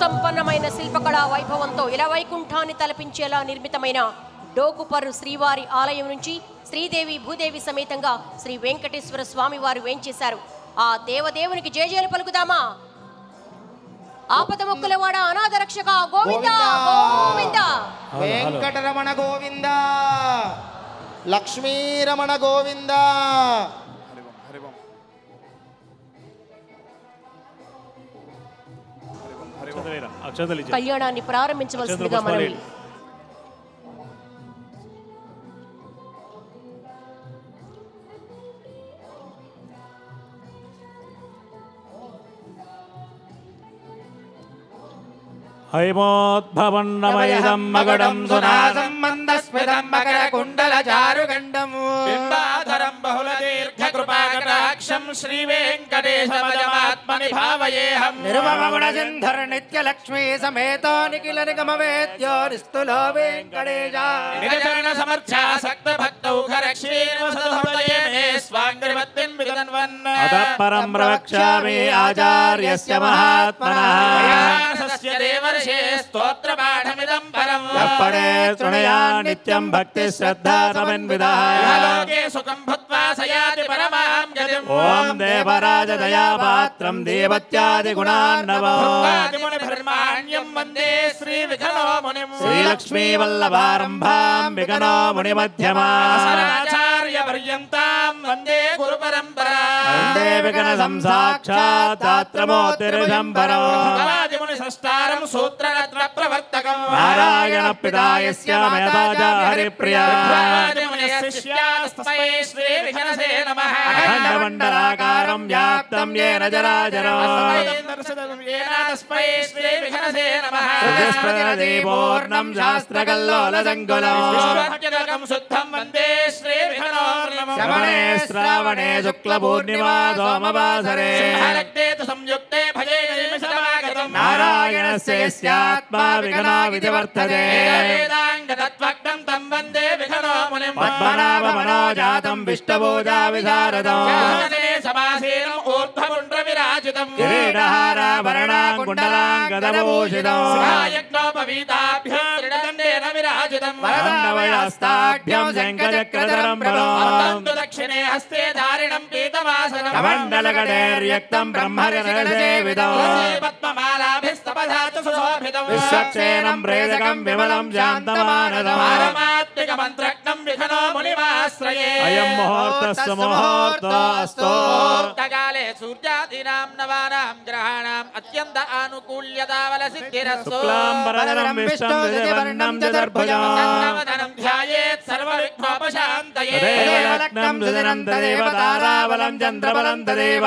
సుసంపన్నమైన శిల్పకళా వైభవంతో ఇలవైకుంఠాన్ని తలపించేలా నిర్మితమైన డోకుపర్రు శ్రీవారి ఆలయం నుంచి శ్రీదేవి భూదేవి సమేతంగా శ్రీ వెంకటేశ్వర స్వామి వారు వేంచేశారు. ఆ దేవదేవునికి జయజయలు పలుకుదామా? ఆపదముక్కులవాడ అనాథ రక్షక గోవింద గోవింద. వెంకటరమణ గోవింద, లక్ష్మీరమణ గోవింద. కళ్యాణాన్ని ప్రారంభించవలసిందిగా మనవి. హైమోద్భవన్నమయిదం మగడం సునాసం మందస్మితం మకర కుండల చారుగండము బింబాధరం బహుళ దీర్ఘ కృపాకటాక్షం శ్రీ వెంకటేశమజమాత్మని భావయేహం నిర్మమగుణ సింధర నిత్య లక్ష్మీ సమేతో నిఖిల నిగమ వేద్యో నిస్తులో వెంకటేశ నిజచరణ సమర్థాసక్త భక్తౌఘ రక్షీర్వసదుభవయే మే స్వాంగరిమత్తిం విగన్వన్ అతః పరం ప్రవక్ష్యామి ఆచార్యస్య మహాత్మనః సస్య దేవ స్తోత్ర పాఠమిదం పరం పడే శృణుయా నిత్యం భక్తి శ్రద్ధా సమన్వితః లోకే సుఖం భుక్త్వా సయాతి పరమాం గతిం ఓం దేవరాజ దయాపాత్రం దేవత్యాది గుణార్ణవం ఆదిముని బ్రహ్మాణ్యం వందే శ్రీ విఘ్నో మునిం శ్రీ లక్ష్మీ వల్లభారంభాం విఘ్నో ముని మధ్యమాం ఆచార్య పర్యంతాం వందే గురు పరంపరా వందే విఘ్న సంసాక్షాత్ దాత్రమోతిర్షం పరం ఆదిముని సంస్థారం సూత్రరత్న ప్రవర్తకం నారాయణ పితాయస్య మేధాజ హరిప్రియా శిష్యాస్తస్మై శ్రీ విఘ్నసే నమః అఖండమండలాకారం వ్యాప్తం ఏన చరాచరం తస్మై శ్రీ విఘ్నసే నమః పూర్ణం శాస్త్రకల్లోలసంకులం శుద్ధం వందే శ్రీ విఘ్నోర్ణవం శ్రవణే శ్రావణే శుక్లపూర్ణిమా సోమవాసరే సంయుక్తే భజే నిమిషమాగతం నారాయణస్యాత్మా విఘ్నో విధివర్తతే వేదాంగతత్వక్తం తం వందే విఘ్నో మునిం పద్మనాభ మనోజాతం విష్ణుపూజా విశారదం సమాసీనం ఊర్ధ్వపుండ్ర విరాజితం కిరీటహారాభరణాకుండలాంగదభూషితం యజ్ఞోపవీతాభ్యాం త్రిదండేన విరాజితం వరదవయస్తాభ్యాం శంఖచక్రధరం బలం దక్షిణే హస్తే ధారిణం పీతవాసనం కమండలగడేర్యక్తం బ్రహ్మగణసేవితం పద్మమాలాభిస్తపధాతు సుశోభితం విశ్వక్సేనం ప్రేదకం విమలం శాంతమానదం పారమాత్మిక మంత్రజ్ఞం విఘ్నో మునిమాశ్రయే అయం ముహూర్తస్సు ముహూర్తోऽस्तु ముహూర్తకాలే సూర్యాదీనాం నవానాం గ్రహాణాం అత్యంత ఆనుకూల్యతావల సిద్ధిరస్తు శుక్లాంబరధరం విష్ణుం శశివర్ణం చతుర్భుజం సర్వధనం ధ్యాయేత్ సర్వవిఘ్నోపశాంతయే దేవలగ్నం సుదినం తదేవ తారాబలం చంద్రబలం తదేవ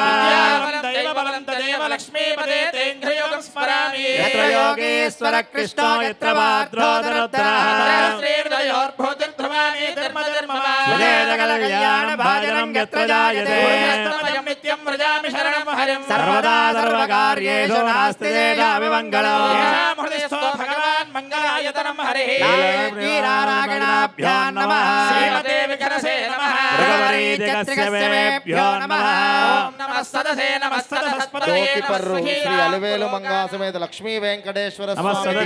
దైవబలం తదేవ లక్ష్మీపదే తేంఘ్రయోగం స్మరామి యత్ర యోగేశ్వర కృష్ణో యత్ర భాద్రోదరోత్తరః శ్రీహృదయోర్భూతిర్ధ్రువాణి ధర్మధర్మవాన్ భాజనం యత్ర జాయతే నిత్యం వ్రజామి శరణం హరిం సర్వదా సర్వకార్యేషు నాస్తి దేశాభిమంగళం భగవాన్ మంగళాయతనం హరిః వీరారాగణాభ్యాం నమః శ్రీమతే విఘ్నసే నమః భగవరీతికస్యవేభ్యో నమః ఓం నమః సదసే నమః సదసస్పదే డోకిపర్రు శ్రీ అలివేలు మంగా సమేత లక్ష్మీ వెంకటేశ్వర స్వామి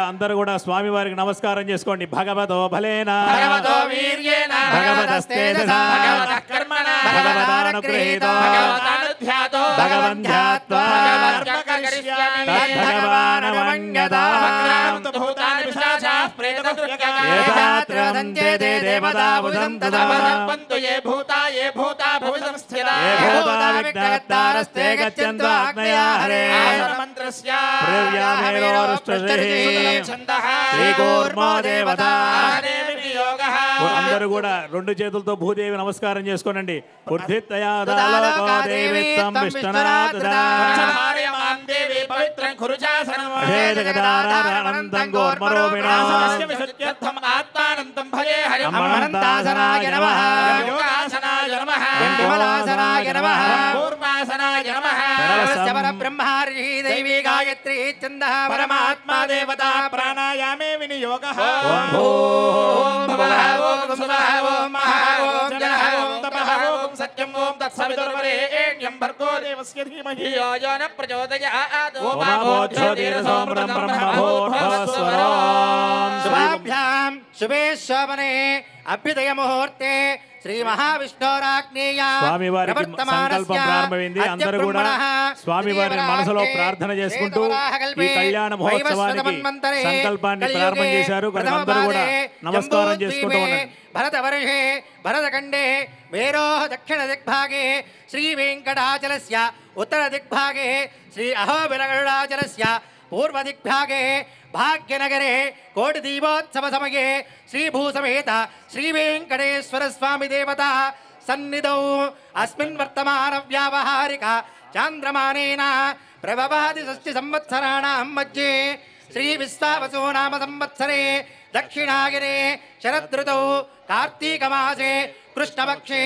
అందరూ కూడా స్వామి వారికి నమస్కారం చేసుకోండి. భగవతో బలేన భగవతో వీర్యేన భగవతస్తేజసా భగవతః కర్మణా భగవదానుగ్రహీతో భగవతానుధ్యాతో భగవంధ్యాత్వా భగవత్కరిష్యామి తద్భగవానమన్యతా వక్రాంతు భూతాని పిశాచాః ప్రేతకృత్యకాః ఏతాత్రంతే దేవతా బుధం తదపంతు ఏ భూతా భువి సంస్థితా ఏ భూతా విఘ్నకర్తారస్తే గచ్చन्तు ఆగ్నేయా హరే మంత్రస్య ప్రవ్యామేరోరుష్టశ్రీ శ్రీకూర్మో దేవతా అందరూ కూడా రెండు చేతులతో భూదేవి నమస్కారం చేసుకోనండి. బ్రహ్మార్షి దైవీగా गायत्री छन्दः परमात्मा देवता प्राणायामे विनियोगः ओम ॐ भवः ॐ सुवः ॐ महः ॐ जनः ॐ तपः ॐ सत्यं ॐ तत्सवितुर्वरेण्यं भर्गो देवस्य धीमहि धियो यो न प्रचोदयात् ॐ भोज्योतिरसोमृतं ब्रह्मभूर्भुवस्वरान् शुभाभ्यां शुभे शोभने अभ्युदय मुहूर्ते శ్రీ మహావిష్ణురాజ్ఞేయ స్వామివారికి సంకల్పం ప్రారంభమైంది. అందరూ కూడా స్వామివారిని మనసులో ప్రార్థన చేసుకుంటూ ఈ కళ్యాణ మహోత్సవానికి సంకల్పాన్ని ప్రారంభం చేశారు. కనుక అందరూ కూడా నమస్కారం చేసుకుంటూ ఉన్నారు. భరతవర్షే భరతఖండే మేరోః దక్షిణ దిగ్భాగే శ్రీ వెంకటాచలస్య ఉత్తర దిగ్భాగే శ్రీ అహోబిలగరుడాచలస్య पूर्व दिग्भागे भाग्यनगरे कोटि दीपोत्सव समये श्री भूसमेत श्री वेंकटेश्वर स्वामी देवता सन्निधौ अस्मिन् वर्तमान व्यावहारिक चांद्रमानेन प्रभवादि षष्टि संवत्सराणां मध्ये श्री विश्वावसु नाम संवत्सरे दक्षिणागिरे शरदृतौ कार्तीक मासे कृष्णपक्षे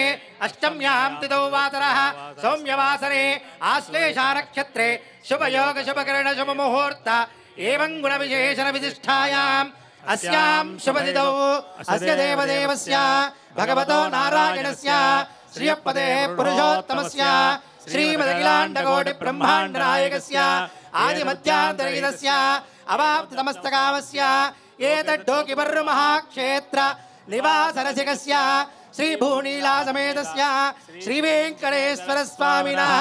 अष्टम्यां तिथौ वासरः सौम्यवासरे आश्लेषा नक्षत्रे शुभयोग शुभकरण शुभ मुहूर्त एवं गुण विशेषण विशिष्टायाम् अस्यां शुभतिथौ अस्य देवदेवस्य भगवतो नारायणस्य श्रियपदे पुरुषोत्तमस्य श्रीमदखिलाण्डकोटि ब्रह्माण्ड नायकस्य आदिमध्यान्तरहितस्य अवाप्तमस्तकामस्य एतद्धोकिपर्रु महाक्षेत्र निवासरसिकस्य श्री भूनीला समेतस्य श्री वेंकटेश्वर स्वामिनः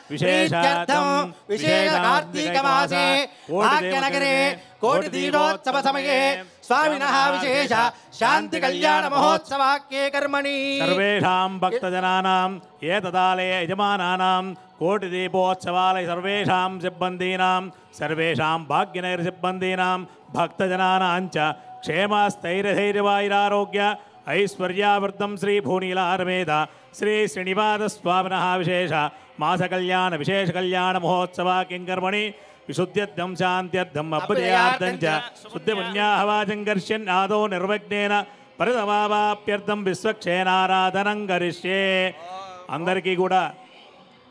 प्रीत्यर्थं विशेष कार्तिक मासे भाग्यनगरे कोटि दीपोत्सव समये स्वामिनः विशेष शांति कल्याण महोत्सवाख्ये कर्मणि सर्वेषां भक्तजनानां एतदालये यजमानानां कोटि दीपोत्सवालय सर्वेषां सिब्बन्दीनां सर्वेषां भाग्यनगर सिब्बन्दीनां भक्तजनानां च क्षेमस्थैर्यधैर्यवायुरारोग्य ऐश्वर्यावृद्धं श्री भूनीलारमेध श्री श्रीनिवासस्वामिनः विशेष मास कल्याण विशेष कल्याण महोत्सव किंकर्मणि विशुद्ध्यर्थं शान्त्यर्थम् अभ्युदयार्थं च शुद्धिपुण्याहवाचं कर्ष्यन् आदौ निर्विघ्नेन परितमावाप्यर्थं विश्वक्षेणाराधनं करिष्ये అందరికీ కూడా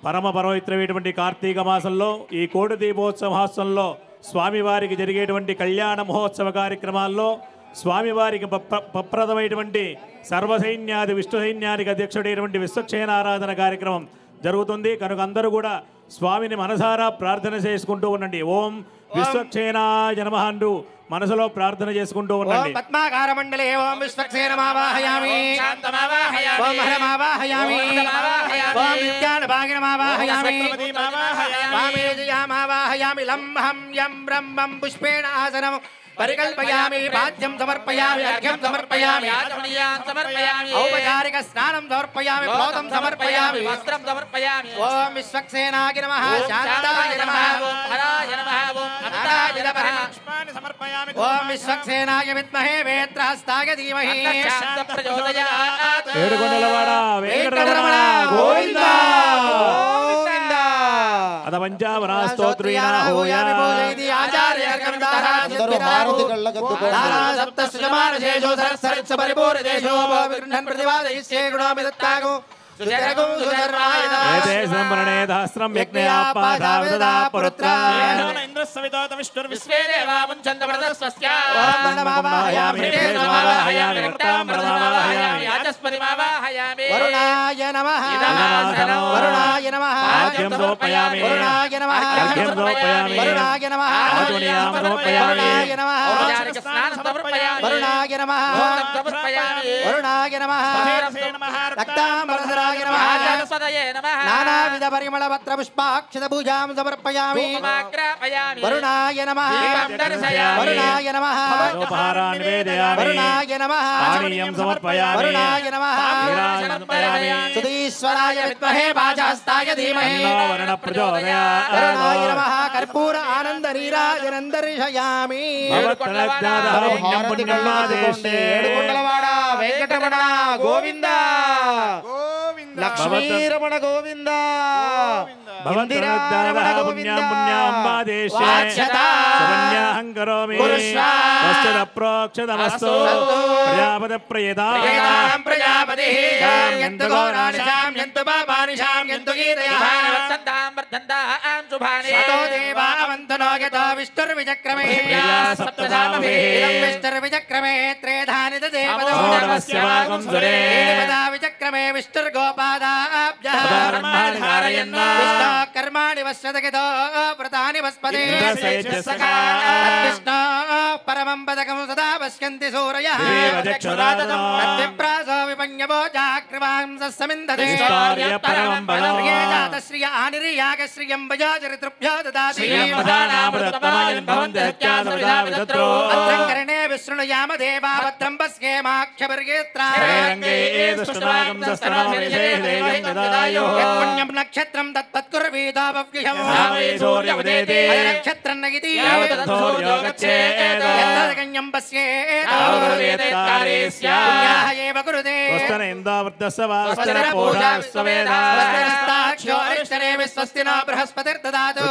పరమ పవిత్రమైనటువంటి కార్తీక మాసంలో ఈ కోటి దీపోత్సవ మహోత్సవంలో స్వామివారికి జరిగేటువంటి కళ్యాణ మహోత్సవ కార్యక్రమాల్లో స్వామివారికి ప్రప్రదమైనటువంటి సర్వసైన్యాది విష్ణు సైన్యానికి అధ్యక్షుడైనటువంటి విశ్వక్షేణ ఆరాధన కార్యక్రమం జరుగుతుంది. కనుక అందరూ కూడా స్వామిని మనసారా ప్రార్థన చేసుకుంటూ ఉండండి. ఓం విశ్వక్షేణాయ నమః అంటూ మనసులో ప్రార్థన చేసుకుంటూ ఉండండి. పద్మాకార మండలే ఓం విశ్వక్షేణమావాహయామి శాంతమావాహయామి ఓం హరమావాహయామి ఓం విద్యానభాగినమావాహయామి వామేజయామావాహయామి లంహం యం బ్రహ్మం పుష్పేణ ఆసనం परिकल्पयामि पाद्यं समर्पयामि अर्घ्यं समर्पयामि आचमनीयान् समर्पयामि औपचारिक स्नानं समर्पयामि प्रोतं समर्पयामि वस्त्रं समर्पयामि ओम विश्वक्सेनाय नमः शान्ताय नमः ओम हराय नमः ओम अनन्ताय नमः पुष्पाणि समर्पयामि ओम विश्वक्सेनाय विद्महे वेत्रहस्ताय धीमहि शान्त प्रचोदयात् ఏడుకొండలవాడ వెంకటరమణ గోవిందా గోవిందా అద పంచావన స్తోత్రేణ హోయామి పూజయితి ఆచార్య అందరూ హారతి కళ్ళగద్దుకోండి. సప్త సుజమానశేషో సరస్సరిత్స పరిపూర్ణదేశో గృహ్ణన్ ప్రతివాదయిష్యే గుణామి దత్తాగో సుజరగం సుజర్వాయ ఏతే సంప్రణే దాస్త్రం యజ్ఞయాపాదావదా పుత్రాయ ఇంద్రస్సవితోత విష్ణుర్ విశ్వే దేవాముంచంద వరదస్వస్యా నమః వరుణాయ నమః వరుణాయ నమః ఆద్యం సమర్పయామి వరుణాయ నమః అర్ఘ్యం సమర్పయామి వరుణాయ నమః ఆచమనీయాం సమర్పయామి వరుణాయ నమః వరుణాయ నమః వరుణాయ నమః రక్తాంబరధరాయ నమః నానావిధ పరిమళ పత్ర పుష్పాక్షత పూజాం సమర్పయామి వరుణాయ నమః వరుణాయ నమః ఉపహారాన్ నివేదయామి వరుణాయ నమః పానీయం సమర్పయామి వరుణాయ నమః నీరాజనం సమర్పయామి సుధీశ్వరాయ విద్మహే వాజహస్తాయ ధీమహి తన్నో వరుణ ప్రచోదయాత్ వరుణాయ నమః కర్పూర ఆనంద నీరాజనం దర్శయామి భవత్తనజ్ఞాతః పుణ్యం పుణ్యం మాదేశే ఏడుకొండలవాడ వెంకటరమణ గోవిందా లక్ష్మీరమణ గోవిందా ఇందిరారమణ గోవింద విచక్రమే త్రేధానిత విచక్రమే విష్ణుర్గోపాదాభ్యః కర్మాణి వశ్యతగితో వ్రతాని వస్పదే విష్ణు పరమం పదకం సదా పశ్యంతి సూరయః తద్విప్రాసో విపన్యవో జాగ్రవాంసమిందతే శ్రియ ఆనిర్యాగశ్రియం వజాచరితృభ్యో దదాతి భద్రం కర్ణే విశృణుయామ దేవా భద్రం పశ్యేమాఖ్యవర్గేత్రా పుణ్యం నక్షత్రం తత్పత్కుర్వీదావ్యయం నక్షత్రం నగితి గణ్యం పశ్యేత్ పుణ్యాహయేవ కురుతే స్వస్తిరస్తాక్షో అరిష్టనే విశ్వస్తి నో బృహస్పతిర్దదాతు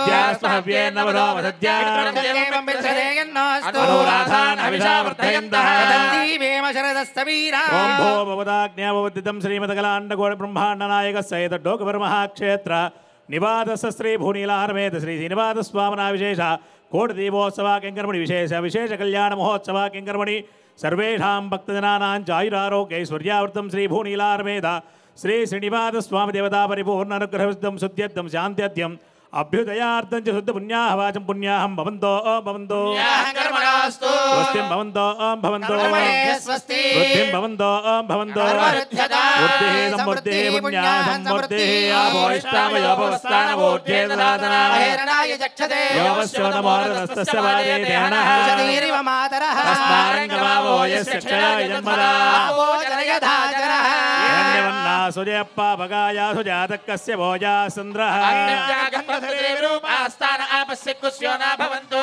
శ్రీమదగలాండగోడ బ్రహ్మాండ నాయక సైత డోకపరమహాక్షేత్ర నివాదస శ్రీ భూనీలారమేత శ్రీ శ్రీనివాద స్వామనా విశేష కోటి దీపోత్సవ కింకర్మణి విశేష కళ్యాణ మహోత్సవ కింకర్మణి సర్వేషాం భక్తజనానాం చాయురారోగ్యైశ్వర్యావృతం శ్రీ భూనీలారమేత శ్రీ శ్రీనివాద స్వామి దేవతా పరిపూర్ణ అనుగ్రహవిద్దం శుద్ధ్యర్థం శాంత్యర్థం అభ్యుదయార్థం చ శుద్ధ పుణ్యాహ వాచం పుణ్యాహం భవంతో భవంతో స్వస్తిం భవంతో భవంతో వృద్ధిం భవంతో భవంతో వృద్ధిః సమృద్ధిః పుణ్యాః సమృద్ధిః ఆభోష్టామయోపవస్థానవోర్ధ్యే దదాతనాయ చక్షతే యోవస్యోనమోరదస్తస్య వాదే ధ్యానః శరీరివ మాతరః తస్మారంగమావో యస్య క్షయాయ జన్మదా జనయధాజనః హిరణ్యవర్ణా సుజయప్ప భగాయా సుజాతకస్య భోజా సంద్రః రూపాస్థాన ఆపస్య కుస్యోనా భవంతు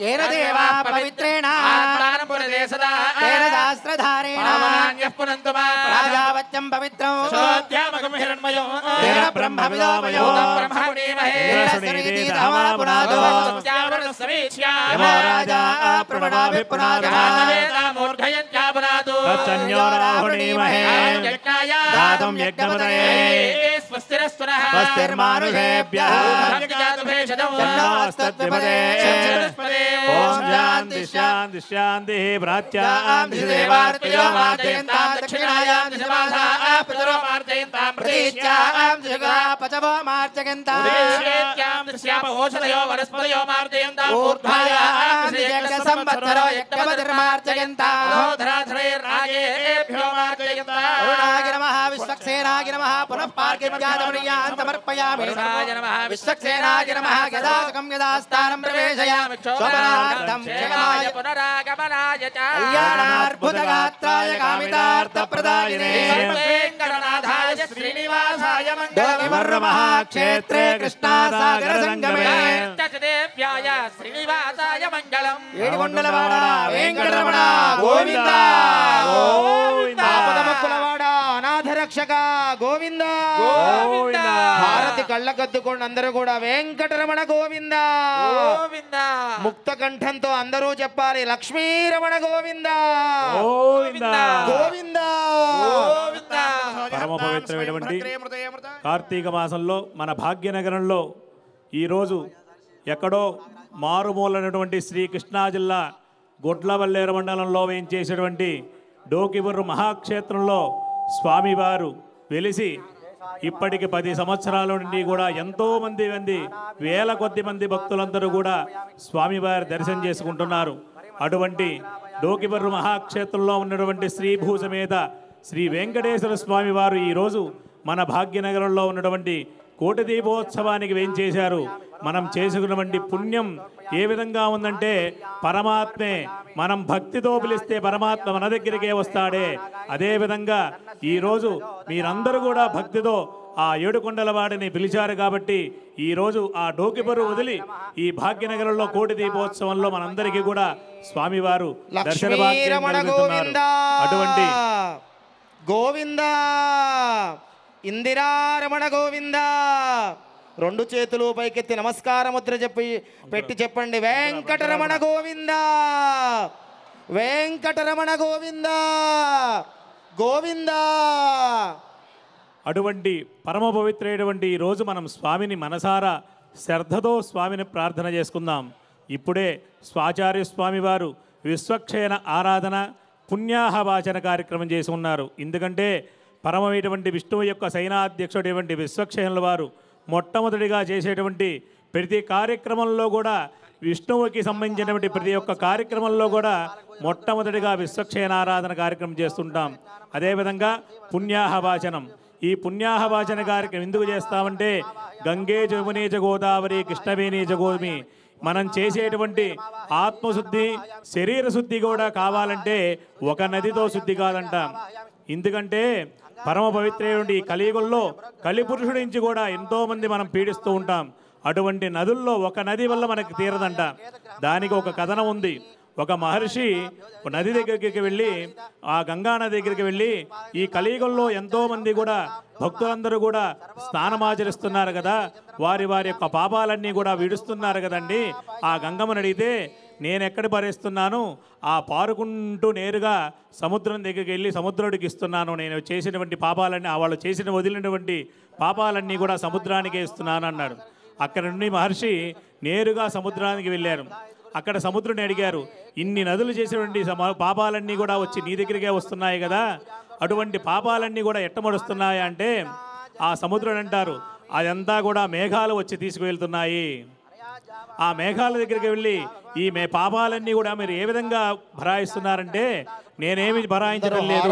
ఏన దేవా పవిత్రేణ ఆత్మానపురదే సదా తేన శాస్త్రధారేణ పావనాన్యః పునంతు మా రాజావత్యం పవిత్రం శోధ్యామకం హిరణ్మయం తేన బ్రహ్మవిదోమయో బ్రహ్మణీమహే సునీతి ధమా పునాదో సత్యావరణ సమీక్ష్యా రాజా ప్రవణాభి పునాదో వేదా మూర్ధయం చాపునాదో తచ్చన్యోరాహుణీమహే దాతం యజ్ఞపదయే స్వస్తిరస్తునః స్వస్తిర్మానుషేభ్యః ఓం శాంతి శాంతి శాంతి ప్రాచ్యాం దేవార్తయో మార్జయంతాం దక్షిణాయాం దిశమాసాః పితరో మార్జయంతాం ప్రతిష్ఠాం దిశగాపచవో మార్జయంతాం ఉదేశ్యేత్యాం దృశ్యాప ఓషధయో వనస్పతయో మార్జయంతాం ఊర్ధ్వాయాం దిశయజ్ఞ సంవత్సరో యజ్ఞపతిర్మార్జయంతాం ధరాధరైర్రాజేభ్యో మార్జయంతాం అరుణాయ నమః విశ్వక్సేనాయ నమః పునః పార్గివ్యాదమనీయాం సమర్పయామి విశ్వక్సేనాయ నమః గదాకం యదాస్థానం ప్రవేశయామి శోభనార్థం క్షేమాయ పునరాగమనాయ చ కళ్యాణార్భుతగాత్రాయ కామితార్థప్రదాయినే వెంకటనాథాయ శ్రీనివాసాయ మంగళం కృష్ణాసాగర సంగమే దేవ్యాయ శ్రీనివాసాయ మంగళం ఏడుకొండలవాడ వెంకటరమణ గోవింద గోవింద ఆపదమక్కులవాడ అనాథరక్షక గోవింద గోవింద హారతి కళ్ళకద్దుకోండి అందరూ కూడా వెంకటరమణ గోవింద గోవింద ముక్త కంఠంతో అందరూ చెప్పాలి లక్ష్మీరమణ గోవింద గోవింద గోవింద గోవింద పరమ పవిత్రమైనటువంటి కార్తీక మాసంలో మన భాగ్యనగరంలో ఈరోజు ఎక్కడో మారుమూలైనటువంటి శ్రీ కృష్ణా జిల్లా గొడ్లవల్లేరు మండలంలో వేయించేసినటువంటి డోకిబుర్రు మహాక్షేత్రంలో స్వామివారు వెలిసి ఇప్పటికి 10 సంవత్సరాల నుండి కూడా ఎంతోమంది వేల కొద్ది మంది భక్తులందరూ కూడా స్వామివారి దర్శనం చేసుకుంటున్నారు. అటువంటి డోకిబుర్రు మహాక్షేత్రంలో ఉన్నటువంటి శ్రీభూ సమేత శ్రీ వెంకటేశ్వర స్వామివారు ఈరోజు మన భాగ్యనగరంలో ఉన్నటువంటి కోటి దీపోత్సవానికి వేంచేశారు. మనం చేసుకున్నటువంటి పుణ్యం ఏ విధంగా ఉందంటే పరమాత్మే మనం భక్తితో పిలిస్తే పరమాత్మ మన దగ్గరికే వస్తాడే. అదేవిధంగా ఈరోజు మీరందరూ కూడా భక్తితో ఆ ఏడుకొండల వాడిని పిలిచారు కాబట్టి ఈరోజు ఆ డోకిబుర్రు వదిలి ఈ భాగ్యనగరంలో కోటి దీపోత్సవంలో మనందరికీ కూడా స్వామివారు దర్శన భాగ్యం కలుగుతున్నారు. అటువంటి గోవింద ఇందిరారమణ గోవింద రెండు చేతులు పైకెత్తి నమస్కార ముద్ర పెట్టి చెప్పండి, వెంకటరమణ గోవింద, వెంకటరమణ గోవింద, గోవింద. అటువంటి పరమ పవిత్రైనటువంటి ఈరోజు మనం స్వామిని మనసారా శ్రద్ధతో స్వామిని ప్రార్థన చేసుకుందాం. ఇప్పుడే స్వాచార్య స్వామి వారు విశ్వక్షయన ఆరాధన పుణ్యాహవాచన కార్యక్రమం చేసి ఉన్నారు. ఎందుకంటే పరమమైనటువంటి విష్ణువు యొక్క సైనాధ్యక్షుడైనటువంటి విశ్వక్షయనుల వారు మొట్టమొదటిగా చేసేటువంటి ప్రతి కార్యక్రమంలో కూడా విష్ణువుకి సంబంధించినటువంటి ప్రతి ఒక్క కార్యక్రమంలో కూడా మొట్టమొదటిగా విశ్వక్షయనారాధన కార్యక్రమం చేస్తుంటాం. అదేవిధంగా పుణ్యాహవాచనం, ఈ పుణ్యాహవాచన కార్యక్రమం ఎందుకు చేస్తామంటే గంగే జమునే చ గోదావరి కృష్ణవేణి చ గోదావరి మనం చేసేటువంటి ఆత్మశుద్ధి శరీర శుద్ధి కూడా కావాలంటే ఒక నదితో శుద్ధి కాదంట. ఎందుకంటే పరమ పవిత్రైనటువంటి ఈ కలియుగంలో కలిపురుషుడి నుంచి కూడా ఎంతోమంది మనం పీడిస్తూ ఉంటాం. అటువంటి నదుల్లో ఒక నది వల్ల మనకి తీరదంట. దానికి ఒక కథనం ఉంది. ఒక మహర్షి నది దగ్గరికి వెళ్ళి, ఆ గంగా నది దగ్గరికి వెళ్ళి, ఈ కలియుగంలో ఎంతోమంది కూడా భక్తులందరూ కూడా స్నానమాచరిస్తున్నారు కదా, వారి వారి యొక్క పాపాలన్నీ కూడా విడుస్తున్నారు కదండి, ఆ గంగమ్మని అడిగితే నేను ఎక్కడ భరిస్తున్నాను, ఆ పారుకుంటూ నేరుగా సముద్రం దగ్గరికి వెళ్ళి సముద్రుడికి ఇస్తున్నాను, నేను చేసినటువంటి పాపాలన్నీ వాళ్ళు వదిలినటువంటి పాపాలన్నీ కూడా సముద్రానికే ఇస్తున్నాను అన్నాడు. అక్కడ నుండి మహర్షి నేరుగా సముద్రానికి వెళ్ళారు. అక్కడ సముద్రుని అడిగారు, ఇన్ని నదులు చేసేటువంటి పాపాలన్నీ కూడా వచ్చి నీ దగ్గరికే వస్తున్నాయి కదా, అటువంటి పాపాలన్నీ కూడా ఎట్టమడుస్తున్నాయి అంటే ఆ సముద్రుడు అంటారు, అదంతా కూడా మేఘాలు వచ్చి తీసుకువెళ్తున్నాయి. ఆ మేఘాల దగ్గరికి వెళ్ళి ఈ పాపాలన్నీ కూడా మీరు ఏ విధంగా భరాయిస్తున్నారంటే నేనేమి భరాయించడం లేదు,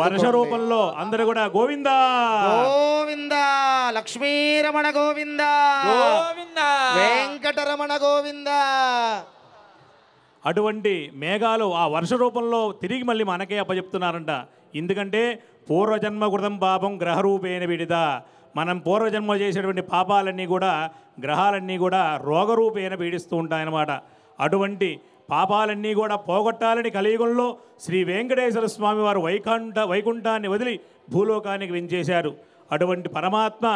వర్ష రూపంలో అందరూ కూడా గోవిందా గోవింద, లక్ష్మీరమణ గోవింద, గోవింద, వెంకటరమణ గోవింద. అటువంటి మేఘాలు ఆ వర్ష రూపంలో తిరిగి మళ్ళీ మనకే అప్పచెప్తున్నారంట. ఎందుకంటే పూర్వజన్మ కృతం పాపం గ్రహరూపేణ విడిద, మనం పూర్వజన్మ చేసేటువంటి పాపాలన్నీ కూడా గ్రహాలన్నీ కూడా రోగరూపేణ పీడిస్తూ ఉంటాయన్నమాట. అటువంటి పాపాలన్నీ కూడా పోగొట్టాలని కలియుగంలో శ్రీ వెంకటేశ్వర స్వామి వారు వైకుంఠాన్ని వదిలి భూలోకానికి వెంచేశారు. అటువంటి పరమాత్మ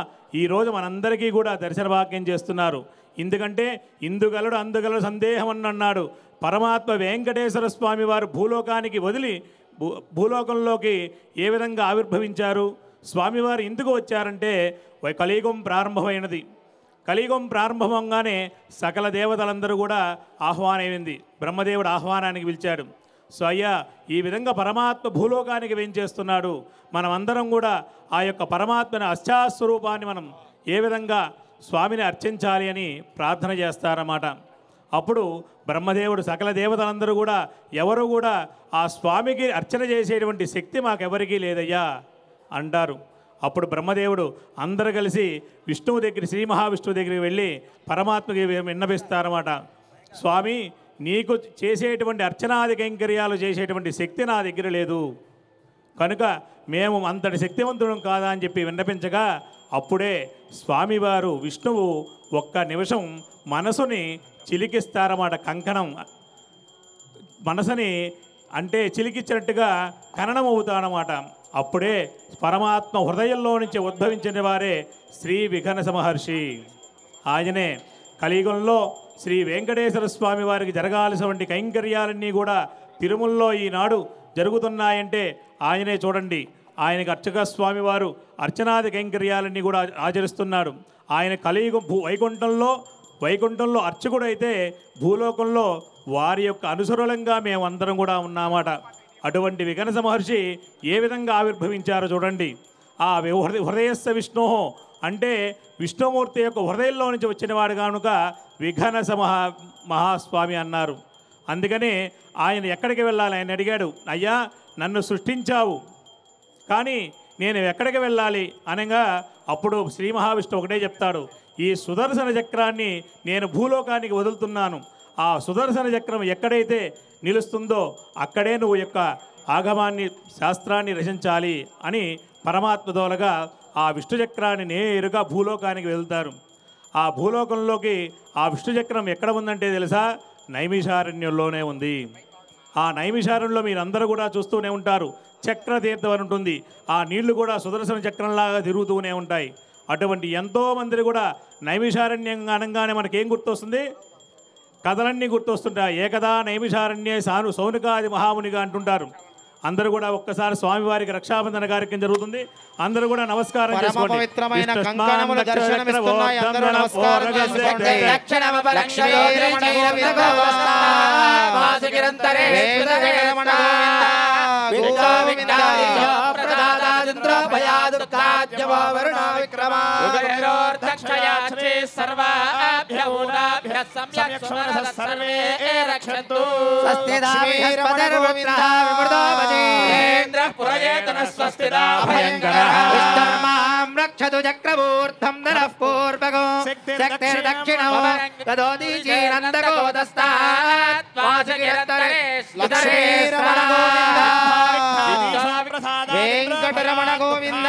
ఈరోజు మనందరికీ కూడా దర్శన భాగ్యం చేస్తున్నారు. ఎందుకంటే ఇందుగలడు అందుగలడు సందేహం అని అన్నాడు. పరమాత్మ వెంకటేశ్వర స్వామి వారు భూలోకానికి వదిలి భూలోకంలోకి ఏ విధంగా ఆవిర్భవించారు, స్వామివారు ఎందుకు వచ్చారంటే కలియుగం ప్రారంభమైనది. కలియుగం ప్రారంభంగానే సకల దేవతలందరూ కూడా ఆహ్వానమైంది. బ్రహ్మదేవుడు ఆహ్వానానికి పిలిచాడు. సో అయ్యా, ఈ విధంగా పరమాత్మ భూలోకానికి వెంచేస్తున్నాడు, మనమందరం కూడా ఆ యొక్క పరమాత్మని అష్టాస్వరూపాన్ని మనం ఏ విధంగా స్వామిని అర్చించాలి అని ప్రార్థన చేస్తారన్నమాట. అప్పుడు బ్రహ్మదేవుడు సకల దేవతలందరూ కూడా ఎవరు కూడా ఆ స్వామికి అర్చన చేసేటువంటి శక్తి మాకెవరికీ లేదయ్యా అంటారు. అప్పుడు బ్రహ్మదేవుడు అందరూ కలిసి విష్ణువు దగ్గర శ్రీ మహావిష్ణువు దగ్గరికి వెళ్ళి పరమాత్మకి విన్నపిస్తారన్నమాట. స్వామి, నీకు చేసేటువంటి అర్చనాది కైంకర్యాలు చేసేటువంటి శక్తి నా దగ్గర లేదు కనుక మేము అంతటి శక్తివంతుడం కాదా అని చెప్పి విన్నపించగా అప్పుడే స్వామివారు విష్ణువు ఒక్క నిమిషం మనసుని చిలికిస్తారన్నమాట. కంకణం మనసుని అంటే చిలికిచ్చినట్టుగా ఖననం అవుతాడనమాట. అప్పుడే పరమాత్మ హృదయంలో నుంచి ఉద్భవించిన వారే శ్రీ విఘనస మహర్షి. ఆయనే కలియుగంలో శ్రీ వెంకటేశ్వర స్వామి వారికి జరగాల్సినటువంటి కైంకర్యాలన్నీ కూడా తిరుమలలో ఈనాడు జరుగుతున్నాయంటే ఆయనే చూడండి. ఆయనకు అర్చక స్వామి వారు అర్చనాది కైంకర్యాలన్నీ కూడా ఆచరిస్తున్నాడు. ఆయన కలియుగం వైకుంఠంలో అర్చకుడైతే భూలోకంలో వారి యొక్క అనుసరులంగా మేమందరం కూడా ఉన్నామాట. అటువంటి విఘనస మహర్షి ఏ విధంగా ఆవిర్భవించారో చూడండి. ఆ హృదయస్థ విష్ణు అంటే విష్ణుమూర్తి యొక్క హృదయంలో నుంచి వచ్చినవాడు కనుక విఘనస మహాస్వామి అన్నారు. అందుకని ఆయన ఎక్కడికి వెళ్ళాలి ఆయన అడిగాడు, అయ్యా నన్ను సృష్టించావు కానీ నేను ఎక్కడికి వెళ్ళాలి అనగా అప్పుడు శ్రీ మహావిష్ణువు ఒకటే చెప్తాడు, ఈ సుదర్శన చక్రాన్ని నేను భూలోకానికి వదులుతున్నాను. ఆ సుదర్శన చక్రం ఎక్కడైతే నిలుస్తుందో అక్కడే నువ్వు యొక్క ఆగమాన్ని శాస్త్రాన్ని రచించాలి అని పరమాత్మ దోలగా ఆ విష్ణు చక్రాన్ని నేరుగా భూలోకానికి వెళ్తారు. ఆ భూలోకంలోకి ఆ విష్ణు చక్రం ఎక్కడ ఉందంటే తెలుసా, నైమిషారణ్యంలోనే ఉంది. ఆ నైమిషారణ్యంలో మీరందరూ కూడా చూస్తూనే ఉంటారు, చక్రతీర్థం అని ఉంటుంది. ఆ నీళ్లు కూడా సుదర్శన చక్రంలాగా తిరుగుతూనే ఉంటాయి. అటువంటి ఎంతోమంది కూడా నైమిషారణ్యం అనగానే మనకేం గుర్తొస్తుంది? కథలన్నీ గుర్తొస్తుంటాయి. ఏకదా నైమిషారణ్యే సౌనకాది మహామునిగా అంటుంటారు. అందరూ కూడా ఒక్కసారి స్వామివారికి రక్షాబంధన కార్యక్రమం జరుగుతుంది. అందరూ కూడా నమస్కారం చేసుకోండి. పవిత్రమైన కంకణముల దర్శనమిస్తున్నాయి. అందరూ నమస్కారం చేసుకోండి. రక్షతు చక్రమూర్ధం నరః పూర్వగో శక్తిర్దక్షిణో తదోదీచీనందగోదస్తాత్ వాసకీర్తనే లక్ష్మీరమణ గోవింద వెంకటరమణ గోవింద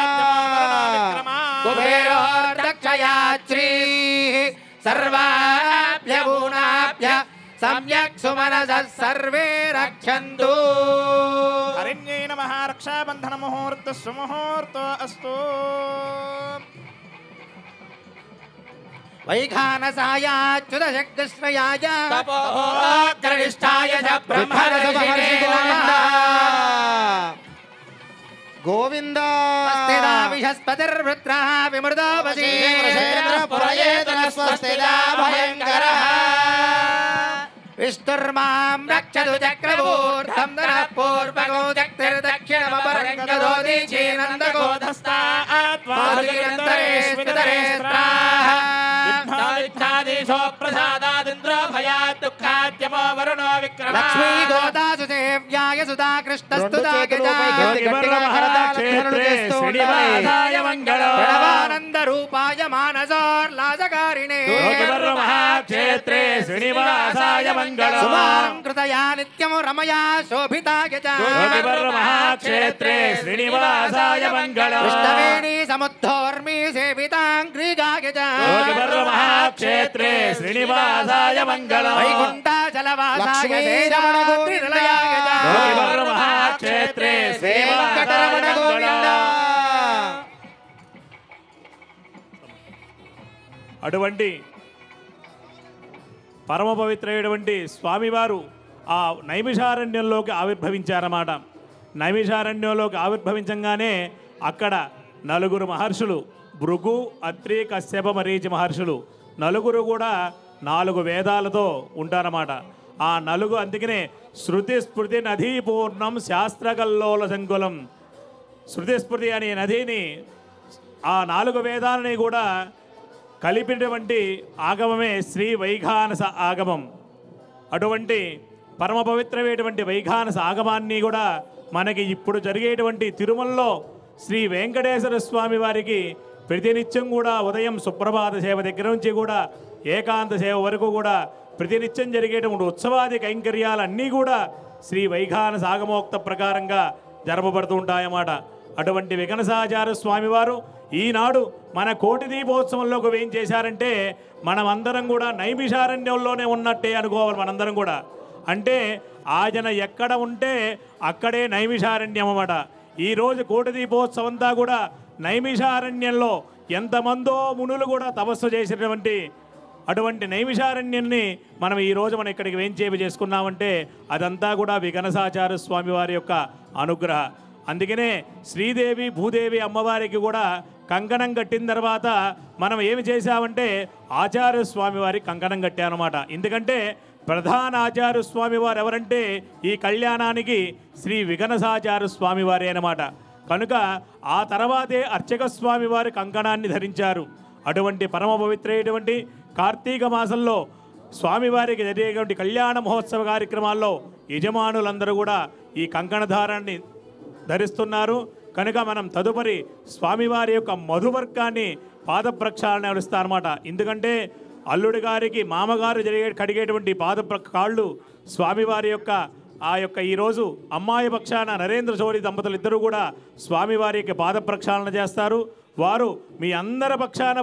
కుబేరోర్దక్షయాత్రీ సర్వాభ్యగుణాభ్య సమ్యక్ సుమనసః సర్వే రక్షन्तు. హరిణ్యై నమః. రక్షాబంధన ముహూర్త సుముహూర్తో అస్తు. వైఖానసాయాచ్యుతశక్తిశ్రయాయ తపోగ్రనిష్టాయ చ బ్రహ్మర్షి గోవింద విషస్పతిర్వృత్రః విమృదో విష్ణుర్మాం రక్షతు చక్రమూర్ధం నరః పూర్వగో శక్తిర్దక్షిణమపరంగదోదీచీనందగోధస్తాత్ వాసుకీర్తనే స్మితరే స్త్రాః లక్ష్మీ గోదాసు సేవ్యాయ సుధా కృష్ణస్తుతానంద రూపాయ మానసోర్లాసకారిణే క్షేత్రే శ్రీనివాసాయ మంగళం. కృతయా నిత్యం రమయా శోభితాయ చ క్షేత్రే శ్రీనివాసాయ మంగళం. కృష్ణవేణీ సముద్ధోర్మి సేవితాంగ్రీగాయ చ క్షేత్రే శ్రీనివాసాయ మంగళం. వైకుంఠాచలవాసాయ నిలయాయ చ క్షేత్రే వెంకటరమణ గోవింద. అటువంటి పరమ పవిత్రమైనటువంటి స్వామివారు ఆ నైమిషారణ్యంలోకి ఆవిర్భవించారన్నమాట. నైమిషారణ్యంలోకి ఆవిర్భవించగానే అక్కడ నలుగురు మహర్షులు, భృగు, అత్రి, కశ్యప, మరీచి మహర్షులు నలుగురు కూడా 4 వేదాలతో ఉంటారన్నమాట. ఆ అందుకనే శృతి స్మృతి నదీ పూర్ణం శాస్త్రకల్లోల సంకులం. శృతి స్మృతి అనే నదిని ఆ 4 వేదాలని కూడా కలిపినటువంటి ఆగమమే శ్రీ వైఖానస ఆగమం. అటువంటి పరమ పవిత్రమైనటువంటి వైఖానస ఆగమాన్ని కూడా మనకి ఇప్పుడు జరిగేటువంటి తిరుమలలో శ్రీ వెంకటేశ్వర స్వామి వారికి ప్రతినిత్యం కూడా ఉదయం సుప్రభాత సేవ దగ్గర నుంచి కూడా ఏకాంత సేవ వరకు కూడా ప్రతినిత్యం జరిగేటువంటి ఉత్సవాది కైంకర్యాలన్నీ కూడా శ్రీ వైఖానస ఆగమోక్త ప్రకారంగా జరపబడుతూ ఉంటాయన్నమాట. అటువంటి విఘనసాచార్య స్వామివారు ఈనాడు మన కోటి దీపోత్సవంలోకి ఏం చేశారంటే మనమందరం కూడా నైమిషారణ్యంలోనే ఉన్నట్టే అనుకోవాలి. మనందరం కూడా అంటే ఆయన ఎక్కడ ఉంటే అక్కడే నైమిషారణ్యం అన్నమాట. ఈరోజు కోటి దీపోత్సవం అంతా కూడా నైమిషారణ్యంలో ఎంతమందో మునులు కూడా తపస్సు చేసినటువంటి అటువంటి నైమిషారణ్యాన్ని మనం ఈరోజు మనం ఇక్కడికి వేంచేప చేసుకున్నామంటే అదంతా కూడా విఘనసాచార్య స్వామి వారి యొక్క అనుగ్రహ. అందుకనే శ్రీదేవి భూదేవి అమ్మవారికి కూడా కంకణం కట్టిన తర్వాత మనం ఏమి చేశామంటే ఆచార్య స్వామి వారికి కంకణం కట్టామన్నమాట. ఎందుకంటే ప్రధాన ఆచార్య స్వామి వారు ఎవరంటే ఈ కళ్యాణానికి శ్రీ విఘనసాచార్య స్వామి వారే అన్నమాట. కనుక ఆ తర్వాతే అర్చక స్వామి వారి కంకణాన్ని ధరించారు. అటువంటి పరమ పవిత్రమైనటువంటి కార్తీక మాసంలో స్వామివారికి జరిగేటువంటి కళ్యాణ మహోత్సవ కార్యక్రమాల్లో యజమానులందరూ కూడా ఈ కంకణధారాన్ని ధరిస్తున్నారు. కనుక మనం తదుపరి స్వామివారి యొక్క మధువర్గాన్ని పాద ప్రక్షాళన నడుస్తారన్నమాట. ఎందుకంటే అల్లుడి గారికి మామగారు కడిగేటువంటి కాళ్ళు స్వామివారి యొక్క ఈరోజు అమ్మాయి పక్షాన నరేంద్ర చౌరి దంపతులు ఇద్దరు కూడా స్వామివారి యొక్క పాద ప్రక్షాళన చేస్తారు. వారు మీ అందరి పక్షాన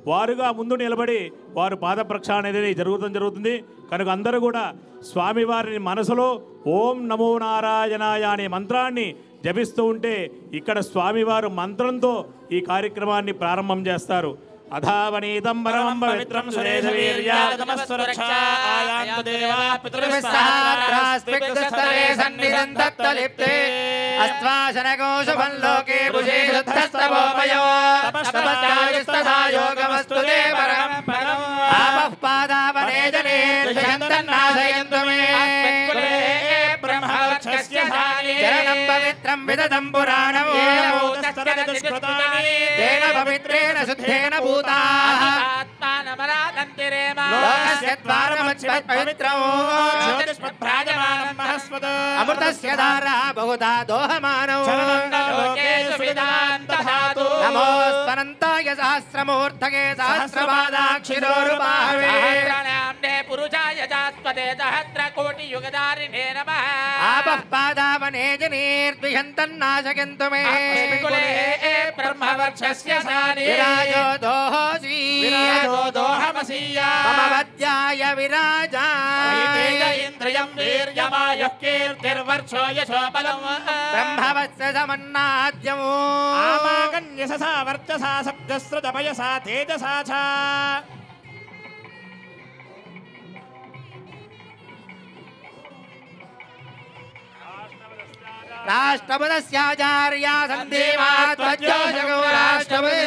వారుగా ముందు నిలబడి వారు పాద ప్రక్షాళన అనేది జరుగుతుంది. కనుక అందరూ కూడా స్వామివారిని మనసులో ఓం నమో నారాయణాయ అనే మంత్రాన్ని జపిస్తూ ఉంటే ఇక్కడ స్వామివారు మంత్రంతో ఈ కార్యక్రమాన్ని ప్రారంభం చేస్తారు. అధావనీతం పరమం పవిత్రం సురేశ వీర్యాదమస్సురక్షా ఆయాంతు దేవా పితృవిస్సహస్రాస్విగ్ధస్థలే సన్నిధం తత్తలిప్తే అస్వాశనకోశుభం లోకే భుజే శుద్ధస్తవోమయో తపస్తాయుస్తథా యోగమస్తు తే పరం ఆపః పాదావనే జనే ఋషయంతన్నాశయంతు మే బ్రహ్మవక్షస్య చరణం పవిత్రం విదదం పురాణం తేన పవిత్రేణ శుద్ధేన భూతాః లోకస్య ద్వారమచ్పవిత్రం జ్యోతిష్మద్భ్రాజమానం మహస్వత్ అమృతస్య ధారా బహుధా దోహమానో నమోస్వనంతాయ సహస్రమూర్ధగే సహస్రపాదాక్షిరోరుపాహవే పురుషాయ జాస్పదే సహస్రకోటియుగధారిణే నమః ఆపః పాదావనే జనేర్ద్విషन्तన్నాశయంతు మే బ్రహ్మవర్క్షస్య విరాజో దోహోసి విరాజో దోహమసీయా మమ వద్యాయ విరాజాయ ఇంద్రియం వీర్యమాయుః కీర్తిర్వర్షో యశో బలం బ్రహ్మవత్స సమన్నాద్యం ఆమాకన్యససా వర్చసా సబ్జస్రుతపయసా తేజసా చ రాష్ట్రపదస్యాచార్యా సందేవాత్మజ్జో జగో రాష్ట్రపతి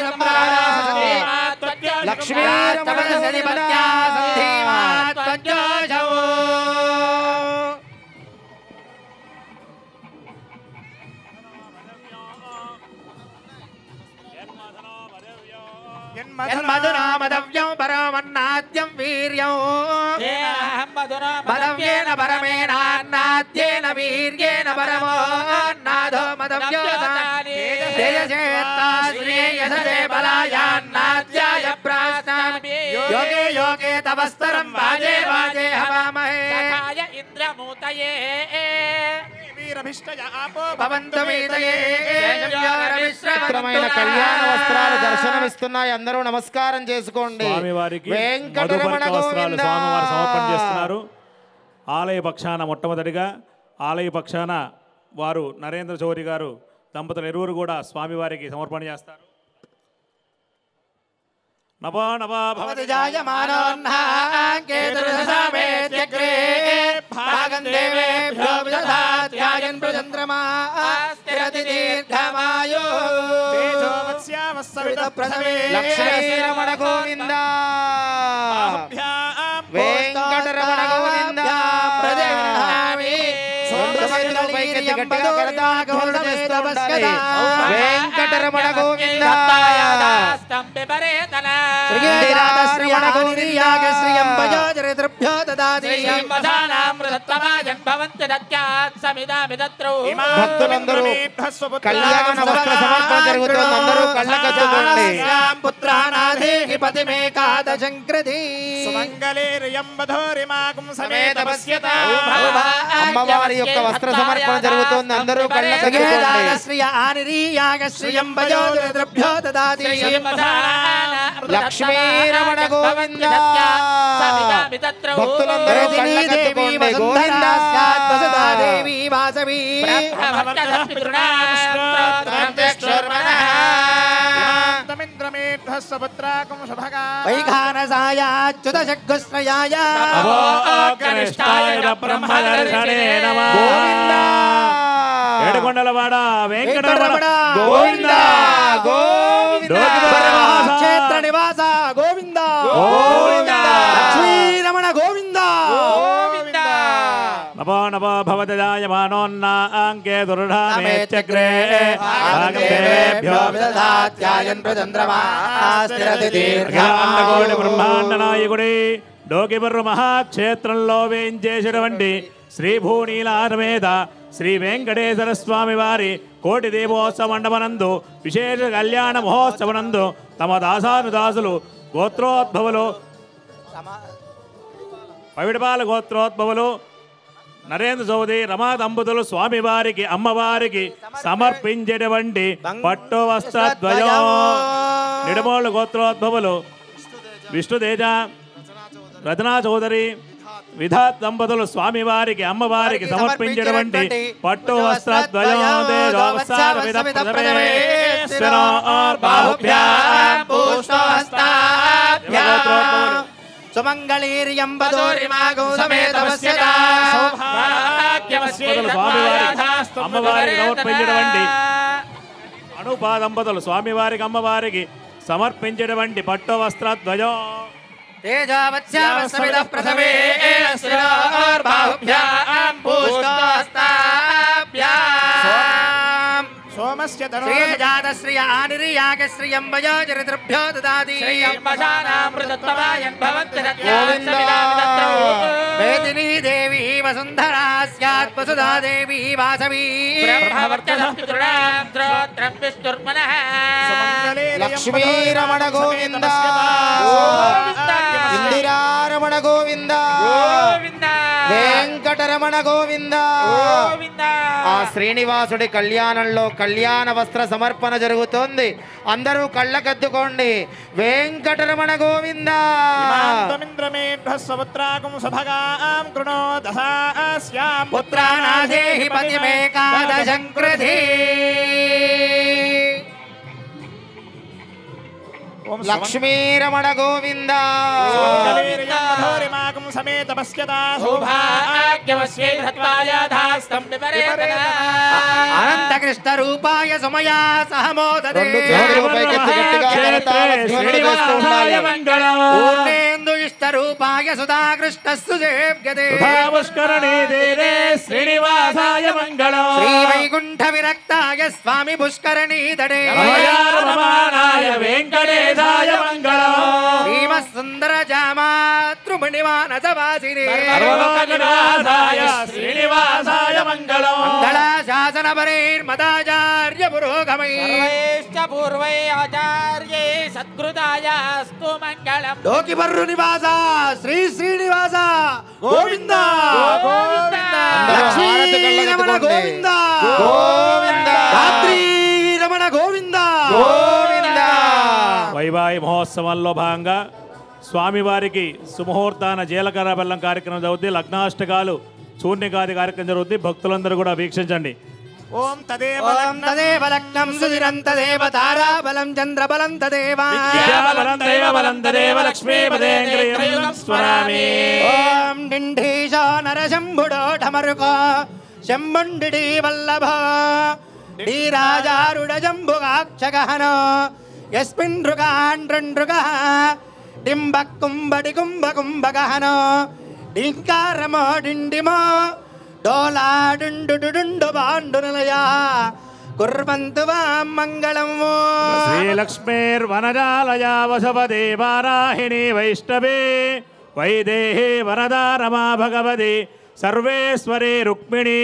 లక్ష్మీరమణపదస్యధిపత్యా సందేవాత్మజ్జో జగో మధునామదవ్యం పరమన్నాద్యం వీర్యం మదవ్యేన పరమేణాన్నాద్యేన వీర్యేణ పరమోన్నాదో మదవ్యో తేజసేత్తాశ్రేయసే బలాయాన్నాద్యాయ ప్రాస్నామి యోగే యోగే తపస్తరం వాజే వాజే హవామహే ఇంద్రమూతయే పవిత్రమైన కళ్యాణ వస్త్రాలు దర్శనమిస్తున్నాయి. అందరూ నమస్కారం చేసుకోండి. స్వామివారికి వెంకటరమణ వస్త్రాలు గోవిందా. స్వామివారు సమర్పణ చేస్తున్నారు. ఆలయ పక్షాన మొట్టమొదటిగా ఆలయ పక్షాన వారు నరేంద్ర చౌరి గారు దంపతులు ఇరువురు కూడా స్వామివారికి సమర్పణ చేస్తారు. నభో నభా భవతి జాయమానోన్హాకేతుర్దశామేత్యగ్రే భాగం దేవేభ్యో విదధాత్యాయన్ ప్రచంద్రమా స్థిరతి దీర్ఘమాయో తేజోవత్స్యావస్సవిత ప్రసవే లక్ష్మీరమణ గోవిందా. వెంకటరమణ గోవిందా. ప్రజామి వెంకటరమణ గోవిందా. భక్తులందరూ కళ్యాణ వస్త్ర సమర్పణ జరుగుతుంది. అందరూ కళ్ళకద్దుకోండి. అమ్మవారి యొక్క వస్త్ర సమర్పణ జరుగుతుంది. అందరూ లక్ష్మీరమణ గోవిందా. భక్తులందరూ కళ్ళకద్దుకోండి. గోవిందా. వైఖానసాయాచ్యుతశగ్గుశ్రయాయ ఏడుకొండలవాడ వెంకటరమణ గోవిందా. గోవిందా. క్షేత్ర నివాస గోవింద లక్ష్మీరమణ గోవింద నభో నభో భవతి జాయమానోన్నాంకే దుర్ధామేత్యగ్రే భాగదేభ్యో విదధాత్యాయన్ ప్రచంద్రమా స్థిరతి దీర్ఘాండకోటి బ్రహ్మాండ నాయకుడి డోకిబర్రు మహాక్షేత్రంలో వేంచేసినటువంటి శ్రీ భూనీలారమేధ శ్రీ వెంకటేశ్వర స్వామి వారి కోటి దీపోత్సవ మండపనందు విశేష కళ్యాణ మహోత్సవనందు తమ దాసానుదాసులు గోత్రోద్భవులు పవిడపాల గోత్రోద్భవులు నరేంద్ర చౌదరి రమా దంపతులు స్వామివారికి అమ్మవారికి సమర్పించేటువంటి పట్టు వస్త్రద్వయం నిడమోళ్ళ గోత్రోద్భవులు విష్ణుతేజ రచనా చౌదరి విధాత దంపతులు స్వామివారికి అమ్మవారికి సమర్పించినటువంటి పట్టు వస్త్రద్వయం అమ్మవారికి సమర్పించినటువంటి అనుపా దంపతులు స్వామివారికి అమ్మవారికి సమర్పించినటువంటి పట్టు వస్త్రద్వయం సోమస్య శ్రియ ఆనిర్యాగ శ్రియం వయోజరితృభ్యో దదాతి వేదినీ దేవి వసుంధరా స్యాత్ వసుధా దేవి వాసవీ లక్ష్మీరమణ గోవింద ఇందిరారమణ గోవింద వెంకటరమణ గోవింద. ఆ శ్రీనివాసుడి కళ్యాణంలో కళ్యాణ వస్త్ర సమర్పణ జరుగుతోంది. అందరూ కళ్ళకద్దుకోండి. వెంకటరమణ గోవింద. లక్ష్మీరమణ గోవింద. సమేత అనంత కృష్ణ రూపాయ సమయా సహమోదే పూర్ణేందు ఇష్ట రూపాయ సుధా కృష్ణ శ్రీనివాసాయ మంగళం. శ్రీ వైకుంఠ విరక్తాయ స్వామి పుష్కరణీ దడే వెంకటేశాయ మంగళం. శ్రీమత్ సుందర జామాతృమణిమానసవాసిని శ్రీనివాసాయ మంగళం. మంగళా శాసన పరైర్మదాచార్య పురోగమై పూర్వై ఆచార్యే సత్కృతాయాస్తు మంగళం. లోకిపర్రు నివాస శ్రీ శ్రీనివాస గోవింద లక్ష్మీ రమణ గోవింద గోవింద. రాత్రి రమణ గోవింద గోవింద. వైవాహి మహోత్సవంలో భాగంగా స్వామివారికి సుముహూర్తాన జీలకర్ర బెల్లం కార్యక్రమం జరుగుతుంది. లగ్నాష్టకాలు శూన్యకాది కార్యక్రమం జరుగుతుంది. భక్తులందరూ కూడా వీక్షించండి. ఓం తదేవ తదేవ లగ్నం సుదిరం తదేవ తారాబలం చంద్రబలం తదేవ ఓం డింఢీశో నరశంభుడో ఢమరుకో శంభుండి వల్లభ ఢీరాజారుడ జంబుగాక్షగహనో యస్మిన్ నృగాండ్రృగ డింబ కుంభడి కుంభ కుంభగహనో డింకారమో డిండిమో డోలాడుండు బాండు నిలయా కుర్వంతు వాం మంగళం. శ్రీలక్ష్మీర్వనజాలయా వసవదే వారాహిణి వైష్ణవే వైదేహే వరదా రమా భగవతి సర్వేశ్వరీ రుక్మిణీ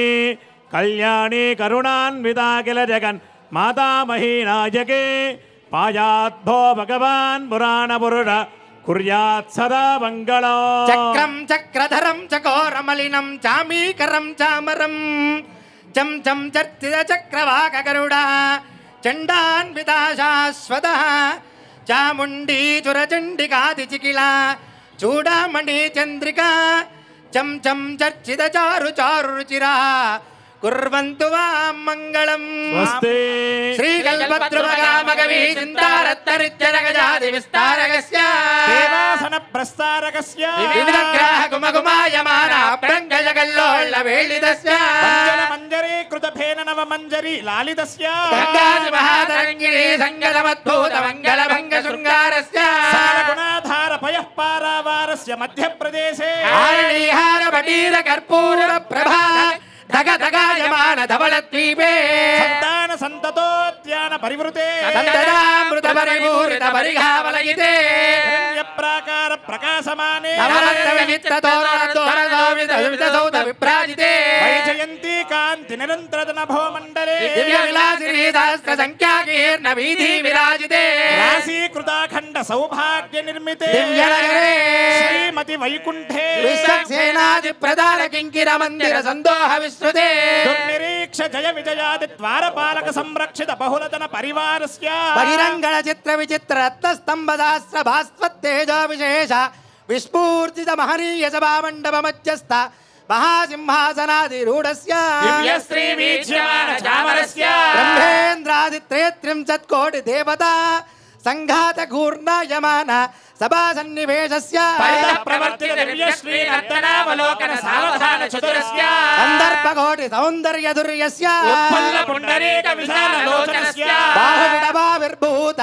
కళ్యాణి కరుణాన్వితా కిల జగన్ మాతామహీ నాయకే పాయాద్భో భగవాన్ పురాణ పురుష కుర్యాత్ సదా మంగళం. చక్రం చక్రధరం చకోరమలినం చామీకరం చామరం చం చం చర్చిత చక్రవాక గరుడ చండాన్వితా శాశ్వత చాముండీ చురచండికాది చికిల చూడామణి చంద్రిక చం చం చర్చిత చారు చారు రుచిరా కుర్వంతు వాం మంగళం. శ్రీకల్పద్రుమగామగవీ చింతారత్తరిత్యరగజాది విస్తారకస్య దేవాసన ప్రస్తారకస్య వివిధ గ్రాహ కుమకుమాయమాన ప్రంగజగల్లోళ్ళ వేళిదస్య మంజరీకృత భేన నవ మంజరి లాలితస్య గంగాది మహాతరంగిణీ సంగలమద్భూత మంగళ భంగ శృంగారస్య గుణాధార పయః పారావారస్య మధ్యప్రదేశే ఆరణీహార పటీర కర్పూర ప్రభా ధగ ధగాయమాన ధవళ ద్వీపే సంతాన సంతతోద్యాన పరివృతే సంతదామృత పరిపూరిత పరిఘావలయితే ప్రాకార ప్రకాశమానే నవరత్న వివిక్త తోరణ తోరణ వివిధ వివిధ సౌధ విభ్రాజితే వైజయంతి కాంతి నిరంతర నభో మండలే దివ్య విలాసినీ సహస్ర సంఖ్యాకీర్ణ వీధి విరాజితే రాశీకృతాఖండ సౌభాగ్య నిర్మితే దివ్యనగరే శ్రీమతి వైకుంఠే విశ్వక్సేనాది ప్రధాన కింకిర మందిర సందోహ విశ్రుతే దుర్నిరీక్ష జయ విజయాది ద్వారపాలక సంరక్షిత బహుళతన పరివారస్య బహిరంగణ చిత్ర విచిత్ర రత్న స్తంభదాస్త్ర భాస్వత్తేజో విశేష విస్ఫూర్తిత మహనీయ సభామండప మధ్యస్థ మహాసింహాసనాధిరూఢస్య దివ్యశ్రీ వీక్ష్యమాన చామరస్య బ్రహ్మేంద్రాదిత్రేత్రింశత్కోటి దేవతా సంఘాత కూర్ణాయమాన సభా సన్నివేశస్య పరితః ప్రవర్తిత దివ్యశ్రీ నర్తనావలోకన సావధాన చతురస్య సందర్భకోటి సౌందర్య దుర్యస్య ఉత్ఫుల్ల పుండరీక విశాలలోచనస్య బాహువిడభావిర్భూత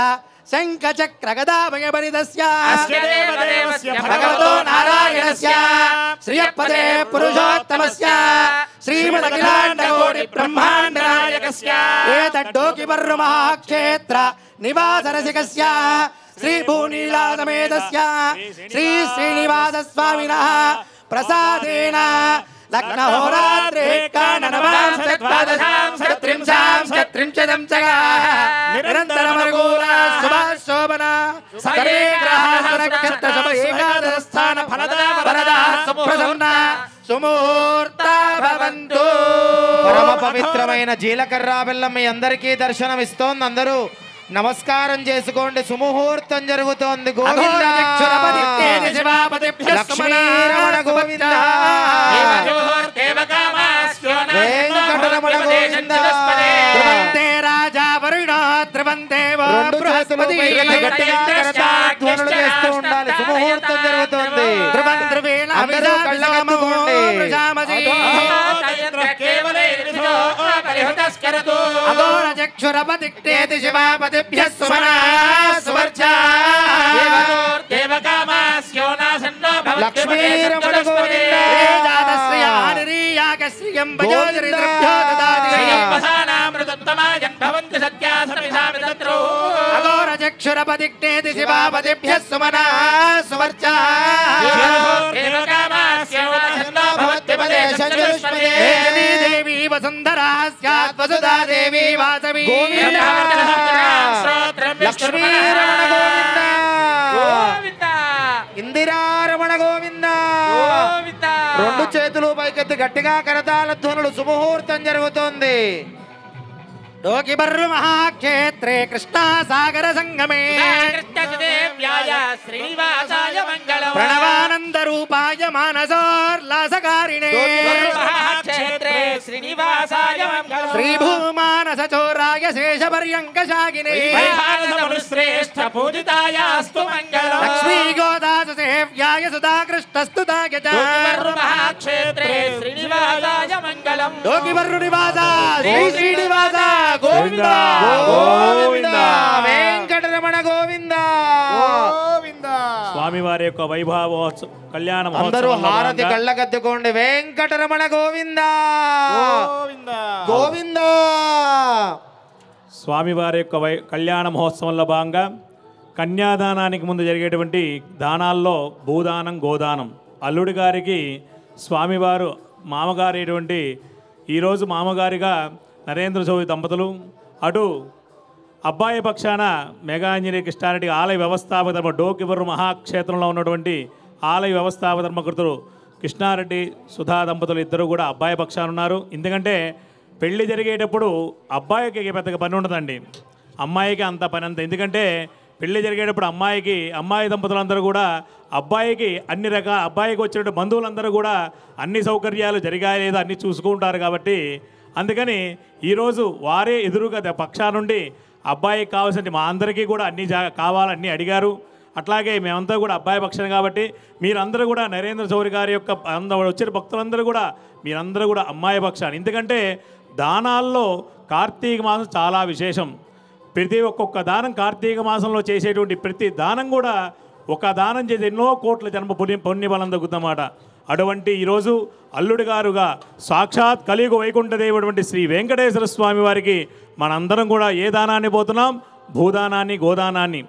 శంఖచక్ర గదాభయపరిదస్య అస్య దేవదేవస్య భగవతో నారాయణస్య శ్రియపదే పురుషోత్తమస్య శ్రీమదఖిలాండకోటి బ్రహ్మాండ నాయకస్య ఏతద్దోకివర్రు మహాక్షేత్ర నివాసరసికస్య శ్రీ భూనీలాసమేతస్య శ్రీ శ్రీనివాస స్వామినః ప్రసాదేన లగ్నహోరాత్రే కాననవాంశద్వాదశాంశత్రింశాంశత్రింశతం చగా నిరంతరమనుకూల శుభశోభన సకలే గ్రహాः నక్షత్ర శుభ ఏకాదశస్థాన ఫలదా వరదా సుప్రసన్న సుమూర్త భవంతు. పరమ పవిత్రమైన జీలకర్ర బెల్లం మీ అందరికీ దర్శనం ఇస్తోంది. అందరూ నమస్కారం చేసుకోండి. సుముహూర్తం జరుగుతోంది. గోవింద లక్ష్మీరమణ గోవింద వెంకటరమణ గోవింద. రాజా వరుణ ద్రవందేవో బృహస్పతి గట్టిగా కరతాధ్వనులు చేస్తూ ఉండాలి. సుముహూర్తం జరుగుతోంది. అందరూ కళ్ళగట్టుకోండి. అఘోరచక్షురపతిష్ఠేతి శివాపతిభ్యః సుమనా సువర్చా లక్ష్మీరమణ గోవింద శ్రీయాగశ్రియం భజోదరిద్రభ్యో దదాతి అఘోరచక్షురపతిష్ఠేతి శివాపతిభ్యః సుమనా సువర్చా దేవీ వసుంధరా స్యాత్ వసుధా దేవీ వాసవి లక్ష్మీరమణ గోవింద ఇందిరారమణ గోవింద. రెండు చేతులు పైకెత్తి గట్టిగా కరతాళ ధ్వనులు. సుముహూర్తం జరుగుతోంది. డోకిబర్రు మహాక్షేత్రే కృష్ణా సాగర సంగమే శ్రీనివాసాయ మంగళం ప్రణవానంద రూపాయ మానసోల్లాసకారిణే క్షేత్రే శ్రీనివాసాయ మంగళం శ్రీభూమానస చోరాయ శేషపర్యంక శాగినే శ్రేష్ఠ పూజితాయాస్తు మంగళం లక్ష్మీ గోదాస సేవ్యాయ సుధా కృష్ణస్తుతాయ చ మహాక్షేత్రే శ్రీనివాసాయ మంగళం డోకిబర్రు నివాస శ్రీ శ్రీనివాస గోవింద గోవింద వెంకటరమణ గోవింద. స్వామివారి యొక్క వైభవోత్సవ కళ్యాణ అందరూ మహోత్సవంలో హారతి భాగంగా కళ్ళగద్దుకోండి. వెంకటరమణ గోవింద గోవింద. స్వామివారి యొక్క కళ్యాణ మహోత్సవంలో భాగంగా కన్యాదానానికి ముందు జరిగేటువంటి దానాల్లో భూదానం గోదానం. అల్లుడి గారికి స్వామివారు మామగారైనటువంటి ఈరోజు మామగారిగా నరేంద్ర చౌదరి దంపతులు, అటు అబ్బాయి పక్షాన మెగాంజనేయ కృష్ణారెడ్డి ఆలయ వ్యవస్థాపక ధర్మ డోకివర్రు మహాక్షేత్రంలో ఉన్నటువంటి ఆలయ వ్యవస్థాపక ధర్మకృతులు కృష్ణారెడ్డి సుధా దంపతులు ఇద్దరు కూడా అబ్బాయి పక్షాన ఉన్నారు. ఎందుకంటే పెళ్లి జరిగేటప్పుడు అబ్బాయికి పెద్దగా పని ఉండదండి, అమ్మాయికి అంత పని అంత. ఎందుకంటే పెళ్లి జరిగేటప్పుడు అమ్మాయి దంపతులందరూ కూడా అబ్బాయికి అన్ని రకాల అబ్బాయికి వచ్చినట్టు బంధువులందరూ కూడా అన్ని సౌకర్యాలు జరిగాయి లేదా అన్నీ చూసుకుంటారు. కాబట్టి అందుకని ఈరోజు వారే ఎదురుగా పక్షా నుండి అబ్బాయికి కావాల్సిన మా అందరికీ కూడా అన్నీ కావాలన్నీ అడిగారు. అట్లాగే మేమంతా కూడా అబ్బాయి పక్షం కాబట్టి మీరందరూ కూడా నరేంద్ర చౌదరి గారి యొక్క వచ్చిన భక్తులందరూ కూడా మీరందరూ కూడా అమ్మాయి పక్షాన్ని. ఎందుకంటే దానాల్లో కార్తీక మాసం చాలా విశేషం. ప్రతి ఒక్కొక్క దానం కార్తీక మాసంలో చేసేటువంటి ప్రతి దానం కూడా ఒక దానం చేసి ఎన్నో కోట్ల జన్మ పుణ్యబలం తగ్గుతుందన్నమాట. అటువంటి ఈరోజు అల్లుడి గారుగా సాక్షాత్ కలియుగ వైకుంఠ దేవుడు శ్రీ వెంకటేశ్వర స్వామి వారికి మనందరం కూడా ఏ దానాన్ని పోతున్నాం? భూదానాన్ని గోదానాన్ని.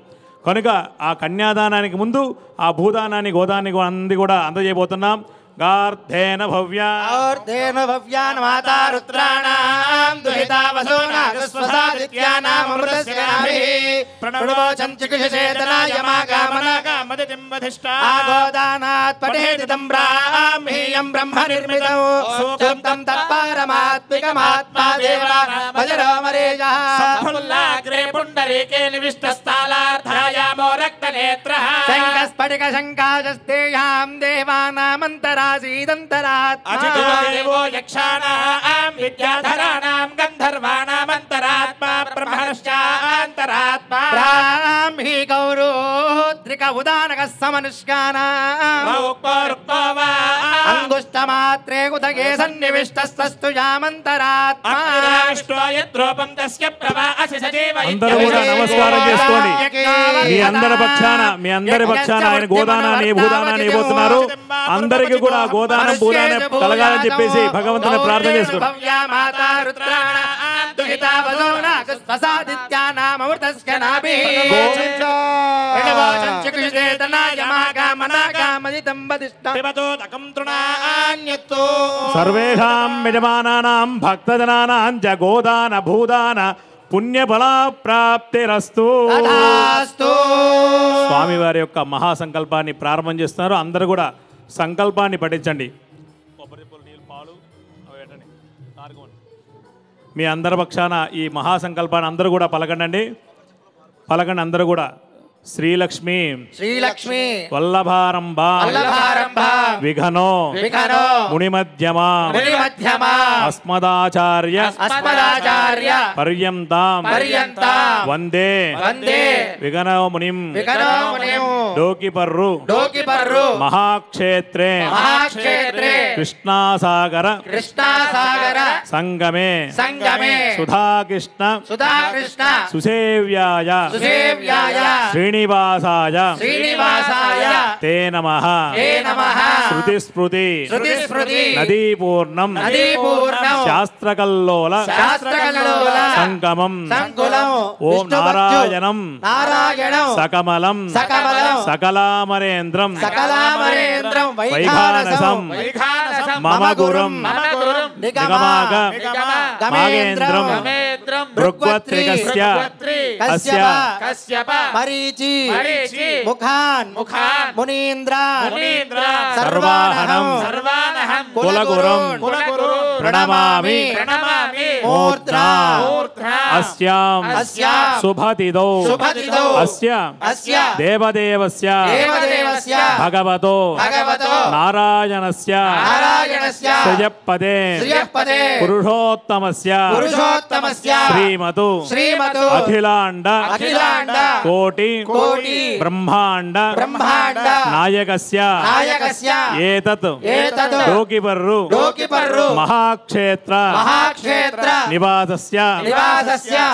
కనుక ఆ కన్యాదానానికి ముందు ఆ భూదానాన్ని గోదాన్ని అంది కూడా అందజేయబోతున్నాం. गार्धेन भव्या और्धेन भव्यान् माता रुद्राणां दुहिता वसो नागस्वसादित्यानाम् अमृतस्य नाभिः प्रणवोचन् चिकित्सेतनाय मागामनागामदितिं वधिष्ठा आगोदानात् पठेदितं ब्राह्मीयं ब्रह्म निर्मितौ सूक्तं तत्पारमात्मिकमात्मा देवा भजरो मरेजः सफुल्लाग्रे पुण्डरीके निविष्टस्थालार्धायामो रक्तनेत्रः शङ्खस्फटिक शङ्काशस्तेयां देवानामन्तरासीदन्तरात्मा अजितो देवो यक्षाणां विद्याधराणां गन्धर्वाणामन्तरात्मा ब्रह्मणश्चान्तरात्मा ब्राह्मी गौरोद्रिक उदानकः समनुष्कानाम् अंगुष्ठमात्रे उदगे सन्निविष्टस्तस्तु यामन्तरात्मा यद्रूपं तस्य प्रवासि सजीव అందరూ కూడా నమస్కారం చేసుకోండి మీ అందరి పక్షాన ఆయన గోదానాన్ని భూదానాన్ని ఇవ్వబోతున్నారు అందరికీ కూడా గోదానం భూదానం కలగాలని చెప్పేసి భగవంతుని ప్రార్థన చేసుకోండి సర్వేషాం యజమానానాం భక్తజనానాం చ గోదాన భూదాన పుణ్యఫల ప్రాప్తిరస్తు. స్వామివారి యొక్క మహాసంకల్పాన్ని ప్రారంభం చేస్తున్నారు. అందరూ కూడా సంకల్పాన్ని పఠించండి. మీ అందరి పక్షాన ఈ మహాసంకల్పాన్ని అందరూ కూడా పలకండి. అందరూ కూడా శ్రీలక్ష్మి వల్లభారంభ విఘనో మునిమధ్యమా అస్మదాచార్య పర్యంతాం వందే విఘనో మునిం డోకిపర్రు మహాక్షేత్రే కృష్ణాసాగర సంగమే సుధాకృష్ణ సుసేవ్యాయ శ్రీనివాసాయ తే నమః శృతిస్మృతి నదీపూర్ణం శాస్త్రకల్లోల సంగమం ఓం నారాయణం సకమలం సకలామరేంద్రం వైఖానసం మమ గురం నిగమాగ మాగేంద్రం భృగ్వత్రికస్య అస్య మరీచి ముఖాన్ మునీంద్ర సర్వాహనం కులగురం ప్రణమామి మూర్ధ్నా అస్యాం శుభతిదో అస్య దేవదేవస్య భగవతో నారాయణస్య శ్రియపదే పురుషోత్తమస్య శ్రీమతు అఖిలాండ కోటి బ్రహ్మాండ నాయకస్య ఏతత్ డోకిపర్రు మహాక్షేత్ర నివాసస్య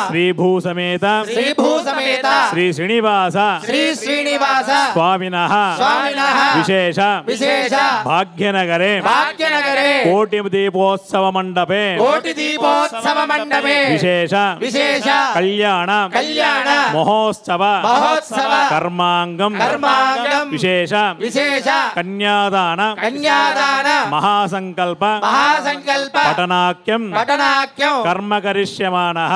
శ్రీభూసమేత శ్రీ శ్రీనివాస స్వామినః విశేష భాగ్యనగరే కోటి దీపోత్సవ మండపే విశేష కళ్యాణ మహోత్సవ కర్మాంగం విశేష కన్యాదాన మహాసంకల్ప పఠనాఖ్యం కర్మ కరిష్యమాణః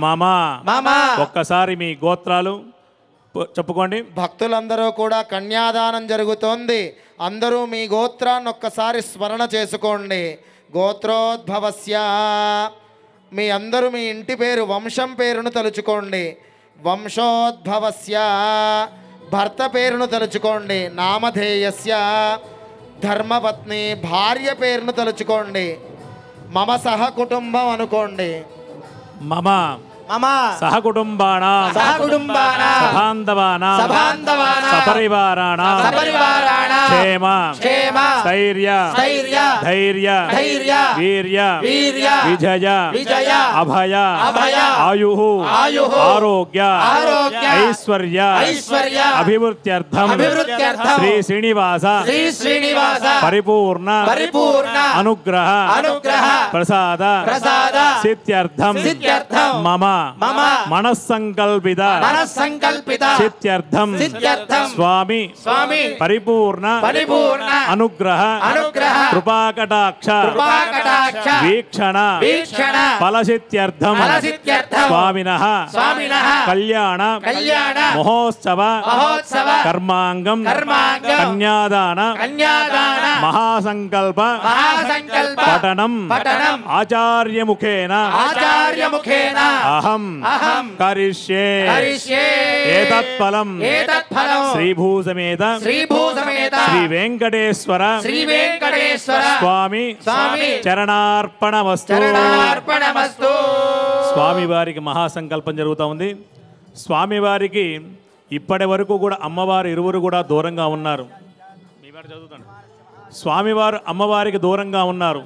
మమ. ఒక్కసారి మీ గోత్రాలు చెప్పుకోండి. భక్తులందరూ కూడా కన్యాదానం జరుగుతోంది. అందరూ మీ గోత్రాన్ని ఒక్కసారి స్మరణ చేసుకోండి. గోత్రోద్భవస్య మీ అందరూ మీ ఇంటి పేరు వంశం పేరును తలుచుకోండి. వంశోద్భవస్య భర్త పేరును తలుచుకోండి. నామధేయస్య ధర్మపత్ని భార్య పేరును తలుచుకోండి. మమ సహ కుటుంబం అనుకోండి. మమ సహకుటుంబానాం సబాంధవానాం సపరివారాణాం క్షేమ స్థైర్య ధైర్య వీర్య విజయ అభయ ఆయుః ఆరోగ్య ఐశ్వర్య అభివృద్ధ్యర్థం శ్రీ శ్రీనివాస పరిపూర్ణ అనుగ్రహ ప్రసాద సిద్ధ్యర్థం మమ మమ మనస్సంకల్పిత సిద్ధ్యర్థం స్వామి పరిపూర్ణ అనుగ్రహ కృపాకటాక్ష వీక్షణ ఫలసిద్ధ్యర్థం స్వామినః కళ్యాణ మహోత్సవ కర్మాంగం కన్యాదాన మహాసంకల్ప పఠనం ఆచార్యముఖేన అహం కరిష్యే ఏతత్ఫలం శ్రీభూసమేత శ్రీ వెంకటేశ్వర స్వామి చరణార్పణమస్తు. స్వామివారికి మహాసంకల్పం జరుగుతూ ఉంది. స్వామివారికి ఇప్పటి వరకు కూడా అమ్మవారు ఇరువురు కూడా దూరంగా ఉన్నారు. మీ వారు చదువుతాను. స్వామివారు అమ్మవారికి దూరంగా ఉన్నారు.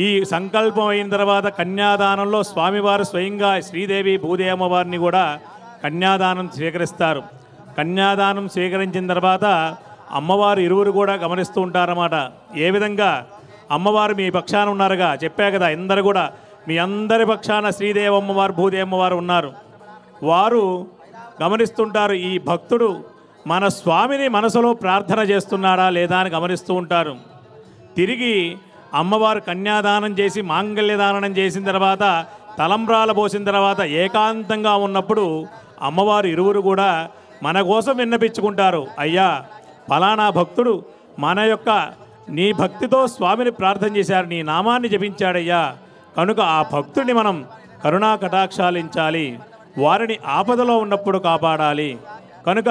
ఈ సంకల్పం అయిన తర్వాత కన్యాదానంలో స్వామివారు స్వయంగా శ్రీదేవి భూదేవి అమ్మవారిని కూడా కన్యాదానం స్వీకరిస్తారు. కన్యాదానం స్వీకరించిన తర్వాత అమ్మవారు ఇరువురు కూడా గమనిస్తూ ఉంటారన్నమాట. ఏ విధంగా అమ్మవారు మీ పక్షాన ఉన్నారుగా చెప్పా కదా, అందరు కూడా మీ అందరి పక్షాన శ్రీదేవి అమ్మవారు భూదేవి అమ్మవారు ఉన్నారు. వారు గమనిస్తుంటారు ఈ భక్తుడు మన స్వామిని మనసులో ప్రార్థన చేస్తున్నాడా లేదా అని గమనిస్తూ ఉంటారు. తిరిగి అమ్మవారు కన్యాదానం చేసి మాంగళ్యదానం చేసిన తర్వాత తలంబ్రాల పోసిన తర్వాత ఏకాంతంగా ఉన్నప్పుడు అమ్మవారు ఇరువురు కూడా మన కోసం విన్నపించుకుంటారు. అయ్యా ఫలానా భక్తుడు మన యొక్క నీ భక్తితో స్వామిని ప్రార్థన చేశారు, నీ నామాన్ని జపించాడయ్యా, కనుక ఆ భక్తుడిని మనం కరుణా కటాక్షాలించాలి, వారిని ఆపదలో ఉన్నప్పుడు కాపాడాలి, కనుక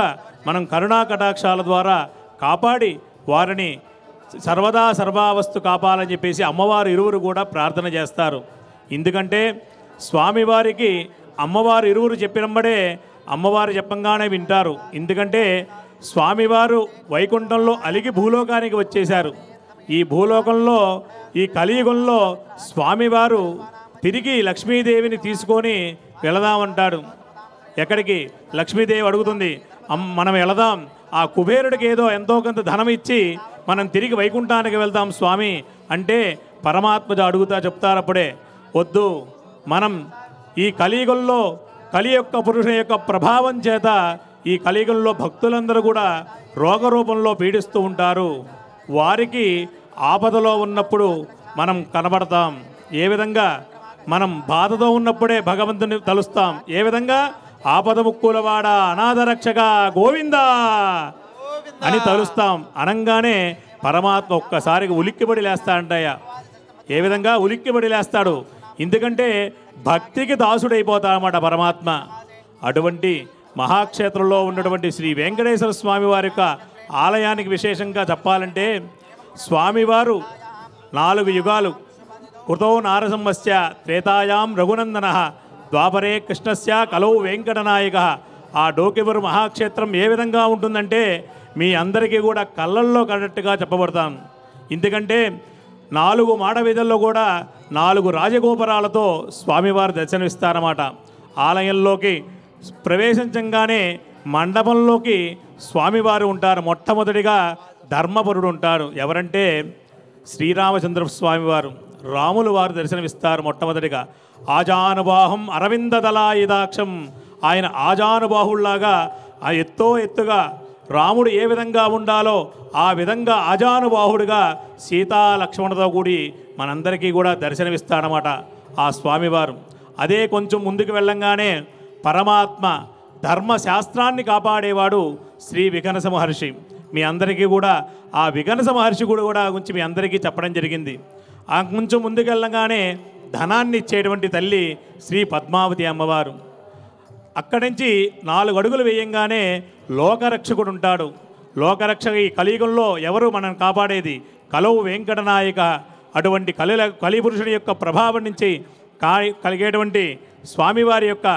మనం కరుణా కటాక్షాల ద్వారా కాపాడి వారిని సర్వదా సర్వావస్థు కాపాలని చెప్పేసి అమ్మవారు ఇరువురు కూడా ప్రార్థన చేస్తారు. ఎందుకంటే స్వామివారికి అమ్మవారు ఇరువురు చెప్పినమ్మడే అమ్మవారు చెప్పంగానే వింటారు. ఎందుకంటే స్వామివారు వైకుంఠంలో అలిగి భూలోకానికి వచ్చేశారు. ఈ భూలోకంలో ఈ కలియుగంలో స్వామివారు తిరిగి లక్ష్మీదేవిని తీసుకొని వెళదామంటాడు. ఎక్కడికి? లక్ష్మీదేవి అడుగుతుంది, మనం వెళదాం, ఆ కుబేరుడికి ఏదో ఎంతో కొంత ధనం ఇచ్చి మనం తిరిగి వైకుంఠానికి వెళ్దాం స్వామి అంటే పరమాత్మజ అడుగుతా చెప్తారప్పుడే, వద్దు, మనం ఈ కలియుగంలో కలి యొక్క పురుషుని యొక్క ప్రభావం చేత ఈ కలియుగంలో భక్తులందరూ కూడా రోగరూపంలో పీడిస్తూ ఉంటారు. వారికి ఆపదలో ఉన్నప్పుడు మనం కనబడతాం. ఏ విధంగా? మనం బాధతో ఉన్నప్పుడే భగవంతుని తలుస్తాం. ఏ విధంగా? ఆపద ముక్కులవాడ అనాథరక్షగా గోవిందా అని తలుస్తాం. అనంగానే పరమాత్మ ఒక్కసారికి ఉలిక్కిబడి లేస్తాడంటయ్యా. ఏ విధంగా? ఉలిక్కిబడి లేస్తాడు. ఎందుకంటే భక్తికి దాసుడైపోతాడన్నమాట పరమాత్మ. అటువంటి మహాక్షేత్రంలో ఉన్నటువంటి శ్రీ వెంకటేశ్వర స్వామి వారి యొక్క ఆలయానికి విశేషంగా చెప్పాలంటే స్వామివారు 4 యుగాలు కృతో నారసింహస్య త్రేతాయాం రఘునందన ద్వాపరే కృష్ణస్య కలౌ వెంకటనాయక. ఆ డోకివరు మహాక్షేత్రం ఏ విధంగా ఉంటుందంటే మీ అందరికీ కూడా కళ్ళల్లో కన్నట్టుగా చెప్పబడతాం. ఎందుకంటే 4 మాడవీధుల్లో కూడా 4 రాజగోపురాలతో స్వామివారు దర్శనమిస్తారన్నమాట. ఆలయంలోకి ప్రవేశించగానే మండపంలోకి స్వామివారు ఉంటారు. మొట్టమొదటిగా ధర్మపరుడు ఉంటారు. ఎవరంటే శ్రీరామచంద్ర స్వామివారు, రాములు వారు దర్శనమిస్తారు. మొట్టమొదటిగా ఆజానుబాహం అరవిందదలాయుధాక్షం, ఆయన ఆజానుబాహుళ్లాగా ఆ ఎత్తుగా రాముడు ఏ విధంగా ఉండాలో ఆ విధంగా ఆజానుబాహుడిగా సీతా లక్ష్మణుడితో కూడి మనందరికీ కూడా దర్శనమిస్తాడనమాట ఆ స్వామివారు. అదే కొంచెం ముందుకు వెళ్ళంగానే పరమాత్మ ధర్మశాస్త్రాన్ని కాపాడేవాడు శ్రీ వికనస మహర్షి. మీ అందరికీ కూడా ఆ వికనస మహర్షి కూడా గురించి మీ అందరికీ చెప్పడం జరిగింది. ఆ కొంచెం ముందుకు వెళ్ళగానే ధనాన్ని ఇచ్చేటువంటి తల్లి శ్రీ పద్మావతి అమ్మవారు. అక్కడి నుంచి 4 అడుగులు వేయంగానే లోకరక్షకుడు ఉంటాడు. లోకరక్షక ఈ కలియుగంలో ఎవరు మనం కాపాడేది? కలౌ వెంకటనాయక. అటువంటి కలిపురుషుని యొక్క ప్రభావం నుంచి కలిగేటువంటి స్వామివారి యొక్క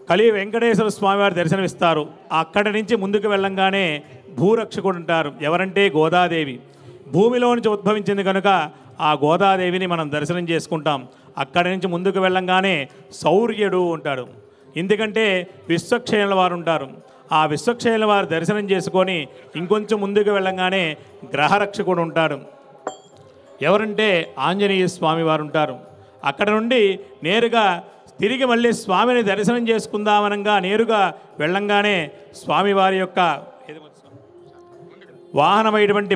కలి వెంకటేశ్వర స్వామివారి దర్శనమిస్తారు. అక్కడి నుంచి ముందుకు వెళ్ళంగానే భూరక్షకుడు ఉంటారు. ఎవరంటే గోదాదేవి. భూమిలో నుంచి ఉద్భవించింది కనుక ఆ గోదాదేవిని మనం దర్శనం చేసుకుంటాం. అక్కడి నుంచి ముందుకు వెళ్ళంగానే శౌర్యుడు ఉంటాడు. ఎందుకంటే విశ్వక్షేణుల వారు ఉంటారు. ఆ విశ్వక్షేణుల వారు దర్శనం చేసుకొని ఇంకొంచెం ముందుకు వెళ్ళంగానే గ్రహరక్షకుడు ఉంటాడు. ఎవరంటే ఆంజనేయ స్వామి వారు ఉంటారు. అక్కడ నుండి నేరుగా తిరిగి మళ్ళీ స్వామిని దర్శనం చేసుకుందామనగా నేరుగా వెళ్ళంగానే స్వామివారి యొక్క వాహనమైనటువంటి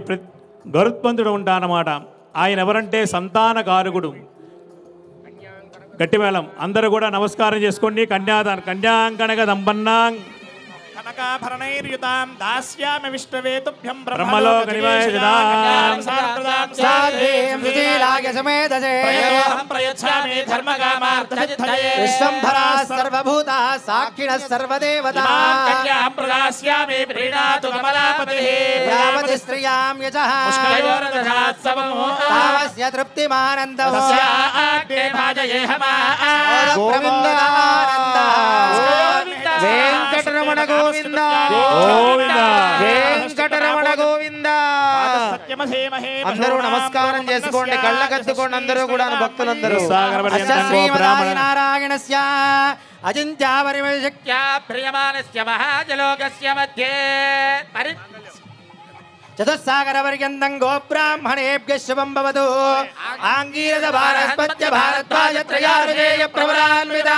గరుత్మంతుడు ఉంటానమాట. ఆయన ఎవరంటే సంతానకారకుడు. గట్టిమేళం అందరూ కూడా నమస్కారం చేసుకోండి. కన్యాంకనక దంపన్నాం కనకాభరణైర్యుతాం దాస్యామి విష్ణవేతుభ్యం బ్రహ్మలోక నివాసితాం సాధ్వీం సుశీలాయ సమేతసే ప్రయచ్ఛామి ధర్మకామార్థసిద్ధయే విశ్వంభరా సర్వభూతా సాక్షిణః సర్వదేవతాః కన్యాం ప్రదాస్యామి ప్రీణాతు కమలాపతిః యావతి స్త్రియాం యజః పుష్కయోరదధాత్సవము తావస్య తృప్తిమానందః తస్యాగ్నే భాజయేహమా గోవింద వెంకటరమణ గోవింద గోవింద వెంకటరమణ గోవింద. అందరూ నమస్కారం చేసుకోండి, కళ్ళకద్దుకోండి అందరూ కూడా భక్తులందరూ. శ్రీమన్నారాయణస్య అజింత్యాపరిమశక్త్యా ప్రియమానస్య మహాజలోకస్య మధ్యే చతుస్సాగరపర్యంతం గోబ్రాహ్మణేభ్యः శుభం భవతు. ఆంగీరస భారస్పత్య భారద్వాజ త్రయారుజేయ ప్రవరాన్విత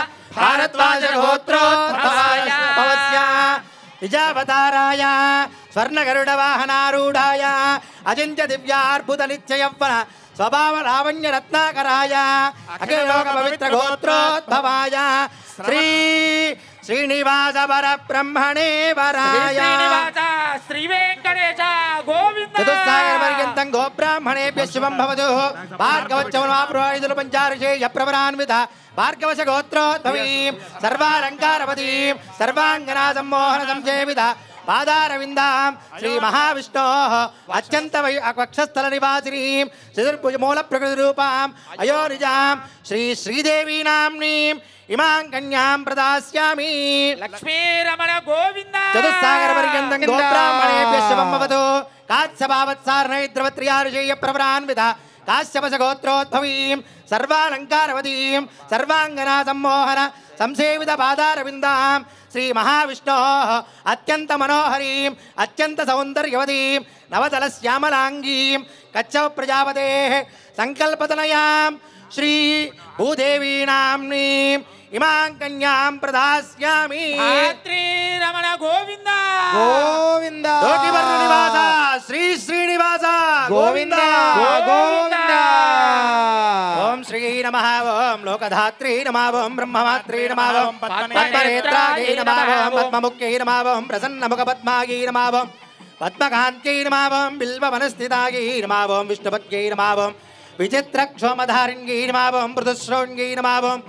భారద్వాజ గోత్రోద్భవాయ భవస్య విజావతారాయ స్వర్ణగరుడ వాహనారూఢాయ అజింత్య దివ్యార్భుత నిత్యయవ్వన స్వభావ లావణ్య రత్నాకరాయ అఖిలోక పవిత్ర గోత్రోద్భవాయ శ్రీ శ్రీనివాస వర బ్రహ్మణే వరాయ శ్రీ వెంకటేశ గోవింద. చతుస్సాగర పర్యంతం గోబ్రాహ్మణేభ్యः శుభం భవతు. భార్గవచ్చవనాప్రోహితులు పంచారుషేయ ప్రవరాన్విత భార్గవశ గోత్రోద్భవీం సర్వాలంకారవతీం సర్వాంగనా సమ్మోహన సంసేవిత పాదారవిందాం శ్రీ మహావిష్ణోః అత్యంత వక్షస్థల నివాసినీం చతుర్భుజమూల ప్రకృతి రూపాం అయోనిజాం శ్రీ శ్రీదేవీ నామ్నీం ఇమాం కన్యాం ప్రదాస్యామి. లక్ష్మీరమణ గోవింద. చతుస్సాగర పర్యంతం గోబ్రాహ్మణేభ్యः శుభం భవతు. కాశ్యపావత్సారణైద్రవత్రియారుషేయ ప్రవరాన్విత కాశ్యపశ గోత్రోద్భవీం సర్వాలంకారవతీం సర్వాంగనా సమ్మోహన సంసేవిత పాదారవిందాం శ్రీ మహావిష్ణోః అత్యంత మనోహరీం అత్యంత సౌందర్యవతీం నవతల శ్యామలాంగీం కచ్చవ ప్రజాపతేః సంకల్పతనయాం శ్రీ భూదేవీ నామ్నీం ఇమాం కన్యాం ప్రదాస్యామి. రమణ గోవింద గోవింద లోకివర్ణ నివాస శ్రీ శ్రీనివాస గోవింద గోవింద. ఓం శ్రీ నమః ఓం లోకధాత్రీ నమః ఓం బ్రహ్మమాత్రీ నమః ఓం పద్మనేత్రాయై నమః ఓం పద్మముఖ్యై నమః ఓం ప్రసన్నముఖపద్మాయై నమః ఓం పద్మకాంత్యై నమః ఓం బిల్వవనస్థితాయై నమః ఓం విష్ణుపత్యై నమః ఓం విచిత్రక్షోమధారిణ్యై నమః ఓం మృదుశ్రోణ్యై నమః ఓం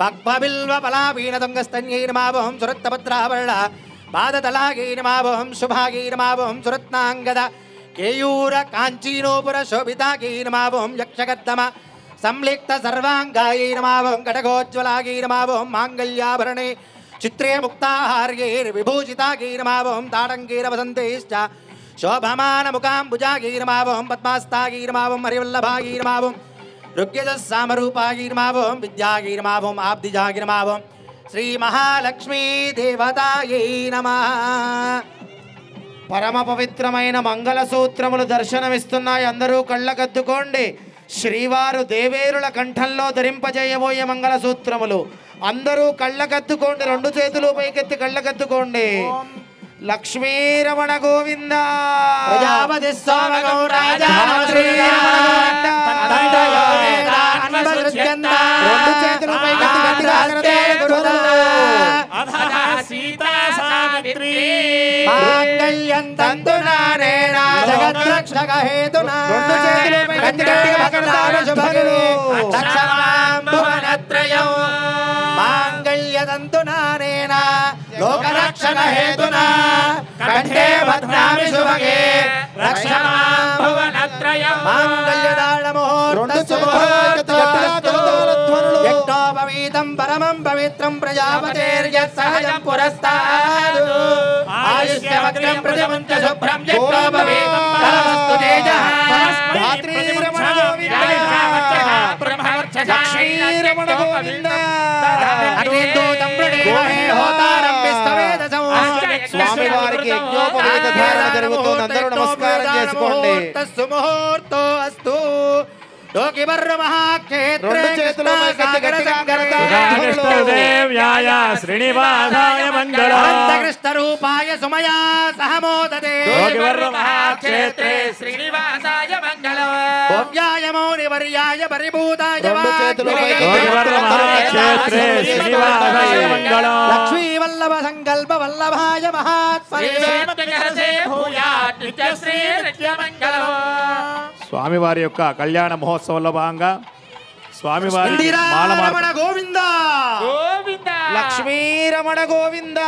పక్వబిల్వపలాపీనతుంగస్తన్యై నమః ఓం సురత్నపత్రావరణ పాదతలాగై నమః ఓం శుభాగై నమః ఓం సురత్నాంగద కేయూర కాంచీనోపుర శోభితాగై నమః ఓం యక్షగర్ధమ సంలిప్త సర్వాంగాయై నమః ఓం కటకోజ్వలాగై నమః ఓం మాంగళ్యాభరణే చిత్రే ముక్తాహార్యైర్ విభూషితాగై నమః ఓం తాడంగైరవసంతైశ్చ శోభమానముఖాంబుజాగై నమః ఓం పద్మాస్తాగై నమః ఓం హరివల్లభాగై నమః ఓం రుగ్యజస్సామరూపాగై నమః ఓం విద్యాగై నమః ఓం ఆబ్దిజాగై నమః ఓం శ్రీ మహాలక్ష్మీ దేవతాయై నమః. పరమ పవిత్రమైన మంగళసూత్రములు దర్శనమిస్తున్నాయి. అందరూ కళ్ళకద్దుకోండి. శ్రీవారు దేవేరుల కంఠంలో ధరింపజేయబోయే మంగళసూత్రములు. అందరూ కళ్ళకద్దుకోండి, రెండు చేతులు పైకెత్తి కళ్ళకద్దుకోండి. లక్ష్మీరమణ గోవింద. ప్రజాపతి సోమగౌ రాజా రెండు చేతులు పైకెత్తి గట్టిగా సీతా సావిత్రి మాంగళ్యం తంతునానేన జగద్రక్షక హేతునా రెండు చేతులు పైకెత్తి గట్టిగా పకడతారు శుభగురు. రక్షమాం భువనత్రయం మాంగళ్య తంతునానేన లోకరక్షక హేతునా కంఠే భద్రామి శుభగే రక్షమాం భువనత్రయం మాంగళ్యదాళ ముహూర్త శుభోత్తు యజ్ఞోపవీతం పరమం పవిత్రం ప్రజాపతేర్యత్సహజం పురస్తాదు ఆయుష్యవగ్రం ప్రతిముంచ శుభ్రం యజ్ఞోపవీతం పరమస్తు తేజః ధాత్రీరమణ గోవింద. లక్ష్మీరమణ గోవింద. అగ్నిదూతం ప్రణీమహే హోతారం విశ్వవేదసం స్వామివారికి యజ్ఞోపవీత ధారణ జరుగుతుంది. అందరూ నమస్కారం చేసుకోండి. సుముహూర్తో అస్తు డోకిబర్ర మహాక్షేత్రే రెండు చేతులు పైకెత్తి గట్టిగా కృష్ణదేవ్యాయ శ్రీనివాసాయ మంగళం అనంతకృష్ణ రూపాయ సుమయా సహమోదతే మహాక్షేత్రే శ్రీనివాసాయ మంగళం భవ్యాయ మౌనివర్యాయ పరిభూతాయ రెండు చేతులు పైకెత్తి మహాక్షేత్రే శ్రీనివాసాయ మంగళం లక్ష్మీ వల్లభ సంకల్ప వల్లభాయ మహాత్మనే స్వామివారి యొక్క కళ్యాణ మహోత్సవంలో భాగంగా స్వామివారి మాల రమణ గోవింద లక్ష్మీ రమణ గోవింద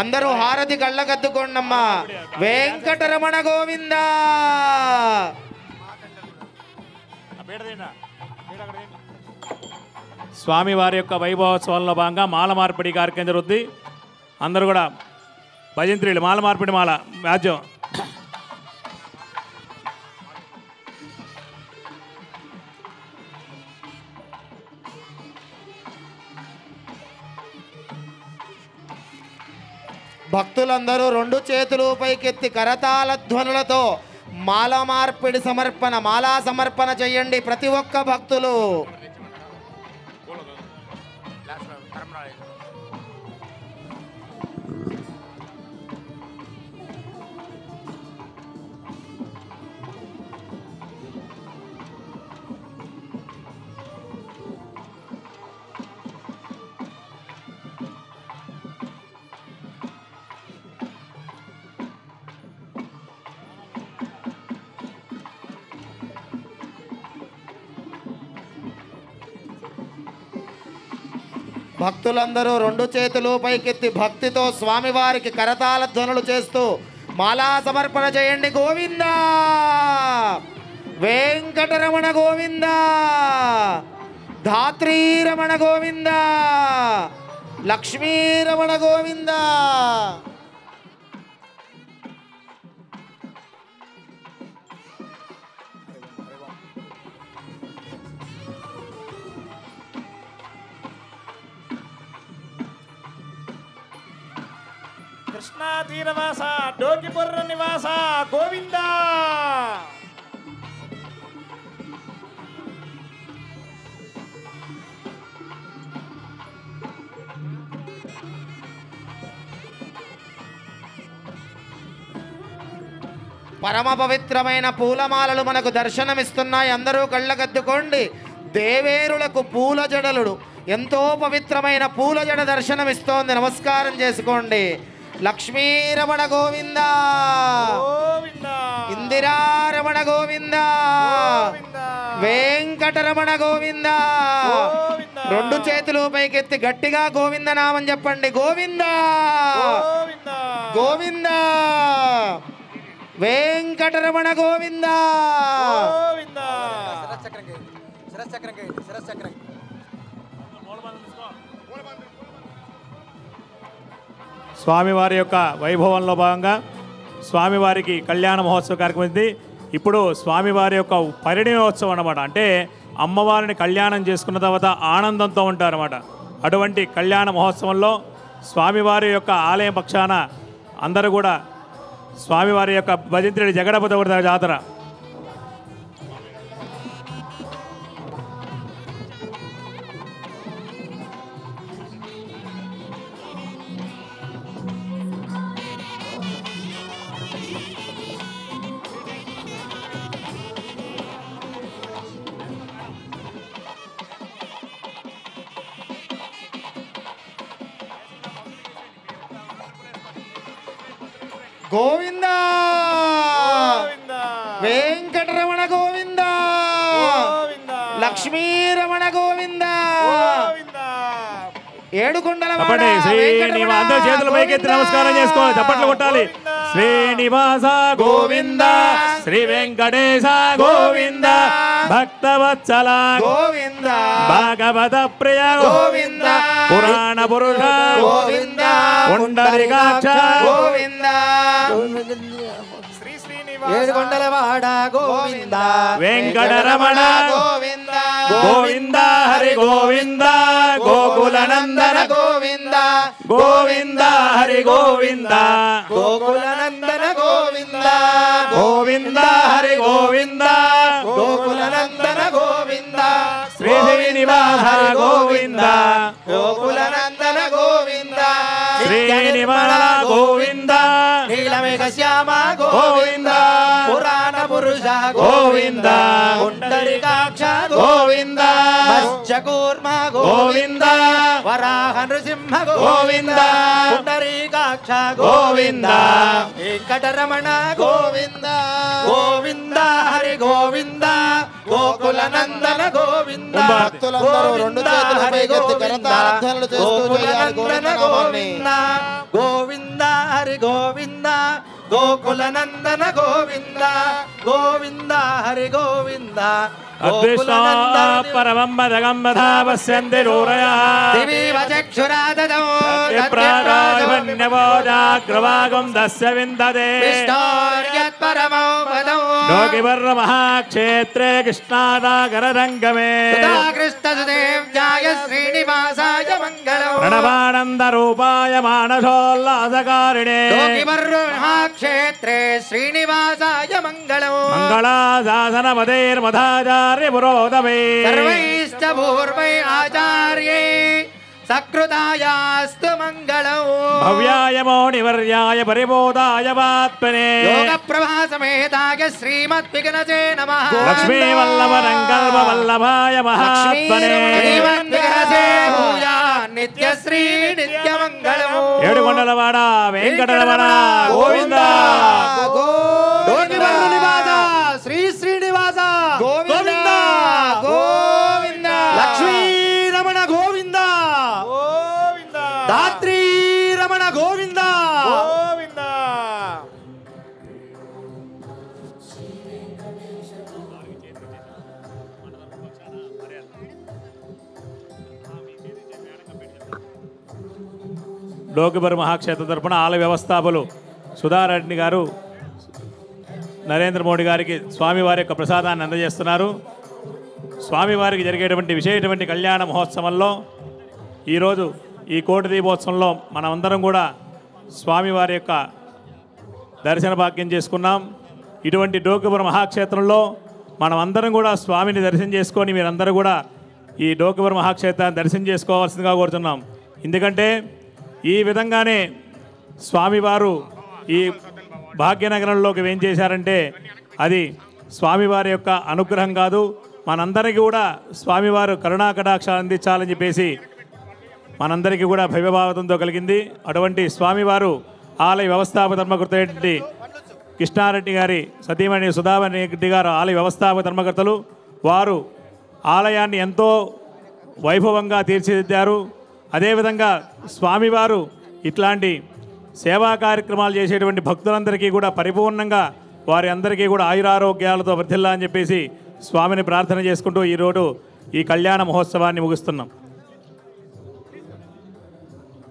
అందరూ హారతి కళ్ళకద్దుకోండమ్మా వెంకటరమణ గోవింద స్వామివారి యొక్క వైభవోత్సవంలో భాగంగా మాల మార్పిడి కార్యక్రమం జరుగుతుంది. అందరూ కూడా భజంత్రీలు మాల మార్పిడి మాల వ్యాజ్యం భక్తులందరూ రెండు చేతులు పైకెత్తి కరతాళ ధ్వనులతో మాల మార్పిడి సమర్పణ మాలా సమర్పణ చేయండి ప్రతి ఒక్క భక్తులు. భక్తులందరూ రెండు చేతులు పైకెత్తి భక్తితో స్వామివారికి కరతాళ ధ్వనులు చేస్తూ మాలా సమర్పణ చేయండి. గోవింద వెంకటరమణ గోవింద ధాత్రీరమణ గోవింద లక్ష్మీరమణ గోవింద. కృష్ణా తీరవాస డోకిపుర్ర నివాస గోవింద పరమ పవిత్రమైన పూలమాలలు మనకు దర్శనమిస్తున్నాయి. అందరూ కళ్ళకద్దుకోండి. దేవేరులకు పూల జడలుడు ఎంతో పవిత్రమైన పూల జడ దర్శనమిస్తోంది. నమస్కారం చేసుకోండి. లక్ష్మీరమణ గోవింద ఇందిరారమణ గోవింద వెంకటరమణ గోవింద. రెండు చేతులు పైకెత్తి గట్టిగా గోవింద నామం చెప్పండి. గోవింద గోవింద వెంకటరమణ గోవింద. స్వామివారి యొక్క వైభవంలో భాగంగా స్వామివారికి కళ్యాణ మహోత్సవ కార్యక్రమం ఉంది. ఇప్పుడు స్వామివారి యొక్క పరిణయోత్సవం అన్నమాట. అంటే అమ్మవారిని కళ్యాణం చేసుకున్న తర్వాత ఆనందంతో ఉంటారన్నమాట. అటువంటి కళ్యాణ మహోత్సవంలో స్వామివారి యొక్క ఆలయం పక్షాన అందరూ కూడా స్వామివారి యొక్క భజంత్రి జగడపతి జాతర గోవింద వెంకటరమణ గోవింద లక్ష్మీరమణ గోవింద ఏడుకొండల అందరూ చేతులు పైకెత్తి నమస్కారం చేసుకోవాలి. చప్పట్లు కొట్టాలి. శ్రీనివాస గోవింద శ్రీ వెంకటేశ గోవింద భక్తవత్సల గోవింద భాగవత ప్రియ గోవింద పురాణ పురుష గోవింద పుండరీకాక్ష గోవింద ఏడుకొండలవాడ గోవింద వెంకటరమణ గోవింద గోవింద హరి గోవింద గోకులనందన గోవింద గోవింద హరి గోవింద గోకులనందన గోవింద గోవింద హరి గోవింద గోకులనందన గోవింద శ్రీ శ్రీనివాస గోవింద గోకులనందన గోవింద శ్రీనివాస గోవింద నీలమేఘ శ్యామ గోవింద పురాణ పురుష గోవింద పుండరీకాక్ష గోవింద మత్స్యకూర్మ గోవింద వరాహ నృసింహ గోవింద పుండరీకాక్ష గోవింద వెంకటరమణ గోవింద గోవింద హరి గోవింద గోకులనందన గోవింద భక్తులందరూ రెండు చేతులు పైకెత్తి కరతాళధ్వనులు చేస్తూ చేయాలి గోవింద గోవింద హరి గోవింద గోకులనందన గోవింద గోవింద హరి గోవింద అదృష్టా పరమం పదగంబధా పశ్యంతి రూరయః దివీవ చక్షురాదదో ప్రాగాయవన్యవోజాగ్రవాగం దస్య విందతే విష్ణోర్యత్పరమో పదో లోకివర్మహాక్షేత్రే కృష్ణాదాగరరంగమే కృష్ణసుదేవ్యాయ శ్రీనివాసాయ మంగళం ప్రణవానందరూపాయ మానసోల్లాసకారిణే లోకివర్మహాక్షేత్రే శ్రీనివాసాయ మంగళం మంగళాశాసనపదేర్మధాచార్య పురోగమే సర్వైశ్చ పూర్వై ఆచార్యై సకృతాయాస్తు మంగళం భవ్యాయ మౌనివర్యాయ పరిబోధాయ వాత్మనే యోగప్రభాసమేతాయ శ్రీమద్విఘ్నజే నమః లక్ష్మీవల్లభరంగల్ప వల్లభాయ మహాత్మనే శ్రీమద్విఘ్నజే భూయా నిత్యశ్రీ నిత్యమంగళం ఏడుకొండలవాడ వెంకటరమణ గోవింద గోవింద నివాస శ్రీ శ్రీనివాస గోవింద గోవింద లక్ష్మీ రమణ గోవింద గోవింద దాత్రీ రమణ గోవింద గోవింద లోకిబర్ మహాక్షేత్ర తరపున ఆలయ వ్యవస్థాపకులు సుధారెడ్డి గారు నరేంద్ర మోడీ గారికి స్వామివారి యొక్క ప్రసాదాన్ని అందజేస్తున్నారు. స్వామివారికి జరిగేటువంటి విశేషటువంటి కళ్యాణ మహోత్సవంలో ఈరోజు ఈ కోటి దీపోత్సవంలో మనమందరం కూడా స్వామివారి యొక్క దర్శన భాగ్యం చేసుకున్నాం. ఇటువంటి డోకిపురం మహాక్షేత్రంలో మనమందరం కూడా స్వామిని దర్శనం చేసుకొని మీరందరూ కూడా ఈ డోకిపురం మహాక్షేత్రాన్ని దర్శనం చేసుకోవాల్సిందిగా కోరుతున్నాం. ఎందుకంటే ఈ విధంగానే స్వామివారు ఈ భాగ్యనగరంలోకి ఏం చేశారంటే అది స్వామివారి యొక్క అనుగ్రహం కాదు, మనందరికీ కూడా స్వామివారు కరుణాకటాక్షాలు అందించాలని చెప్పేసి మనందరికీ కూడా భవ్యభావతంతో కలిగింది. అటువంటి స్వామివారు ఆలయ వ్యవస్థాపక ధర్మకర్తైనటువంటి కృష్ణారెడ్డి గారి సతీమణి సుధారెడ్డి గారు ఆలయ వ్యవస్థాపక ధర్మకర్తలు. వారు ఆలయాన్ని ఎంతో వైభవంగా తీర్చిదిద్దారు. అదేవిధంగా స్వామివారు ఇట్లాంటి సేవా కార్యక్రమాలు చేసేటువంటి భక్తులందరికీ కూడా పరిపూర్ణంగా వారి అందరికీ కూడా ఆయురారోగ్యాలతో వర్ధిల్లా అని చెప్పేసి స్వామిని ప్రార్థన చేసుకుంటూ ఈరోజు ఈ కళ్యాణ మహోత్సవాన్ని ముగిస్తున్నాం.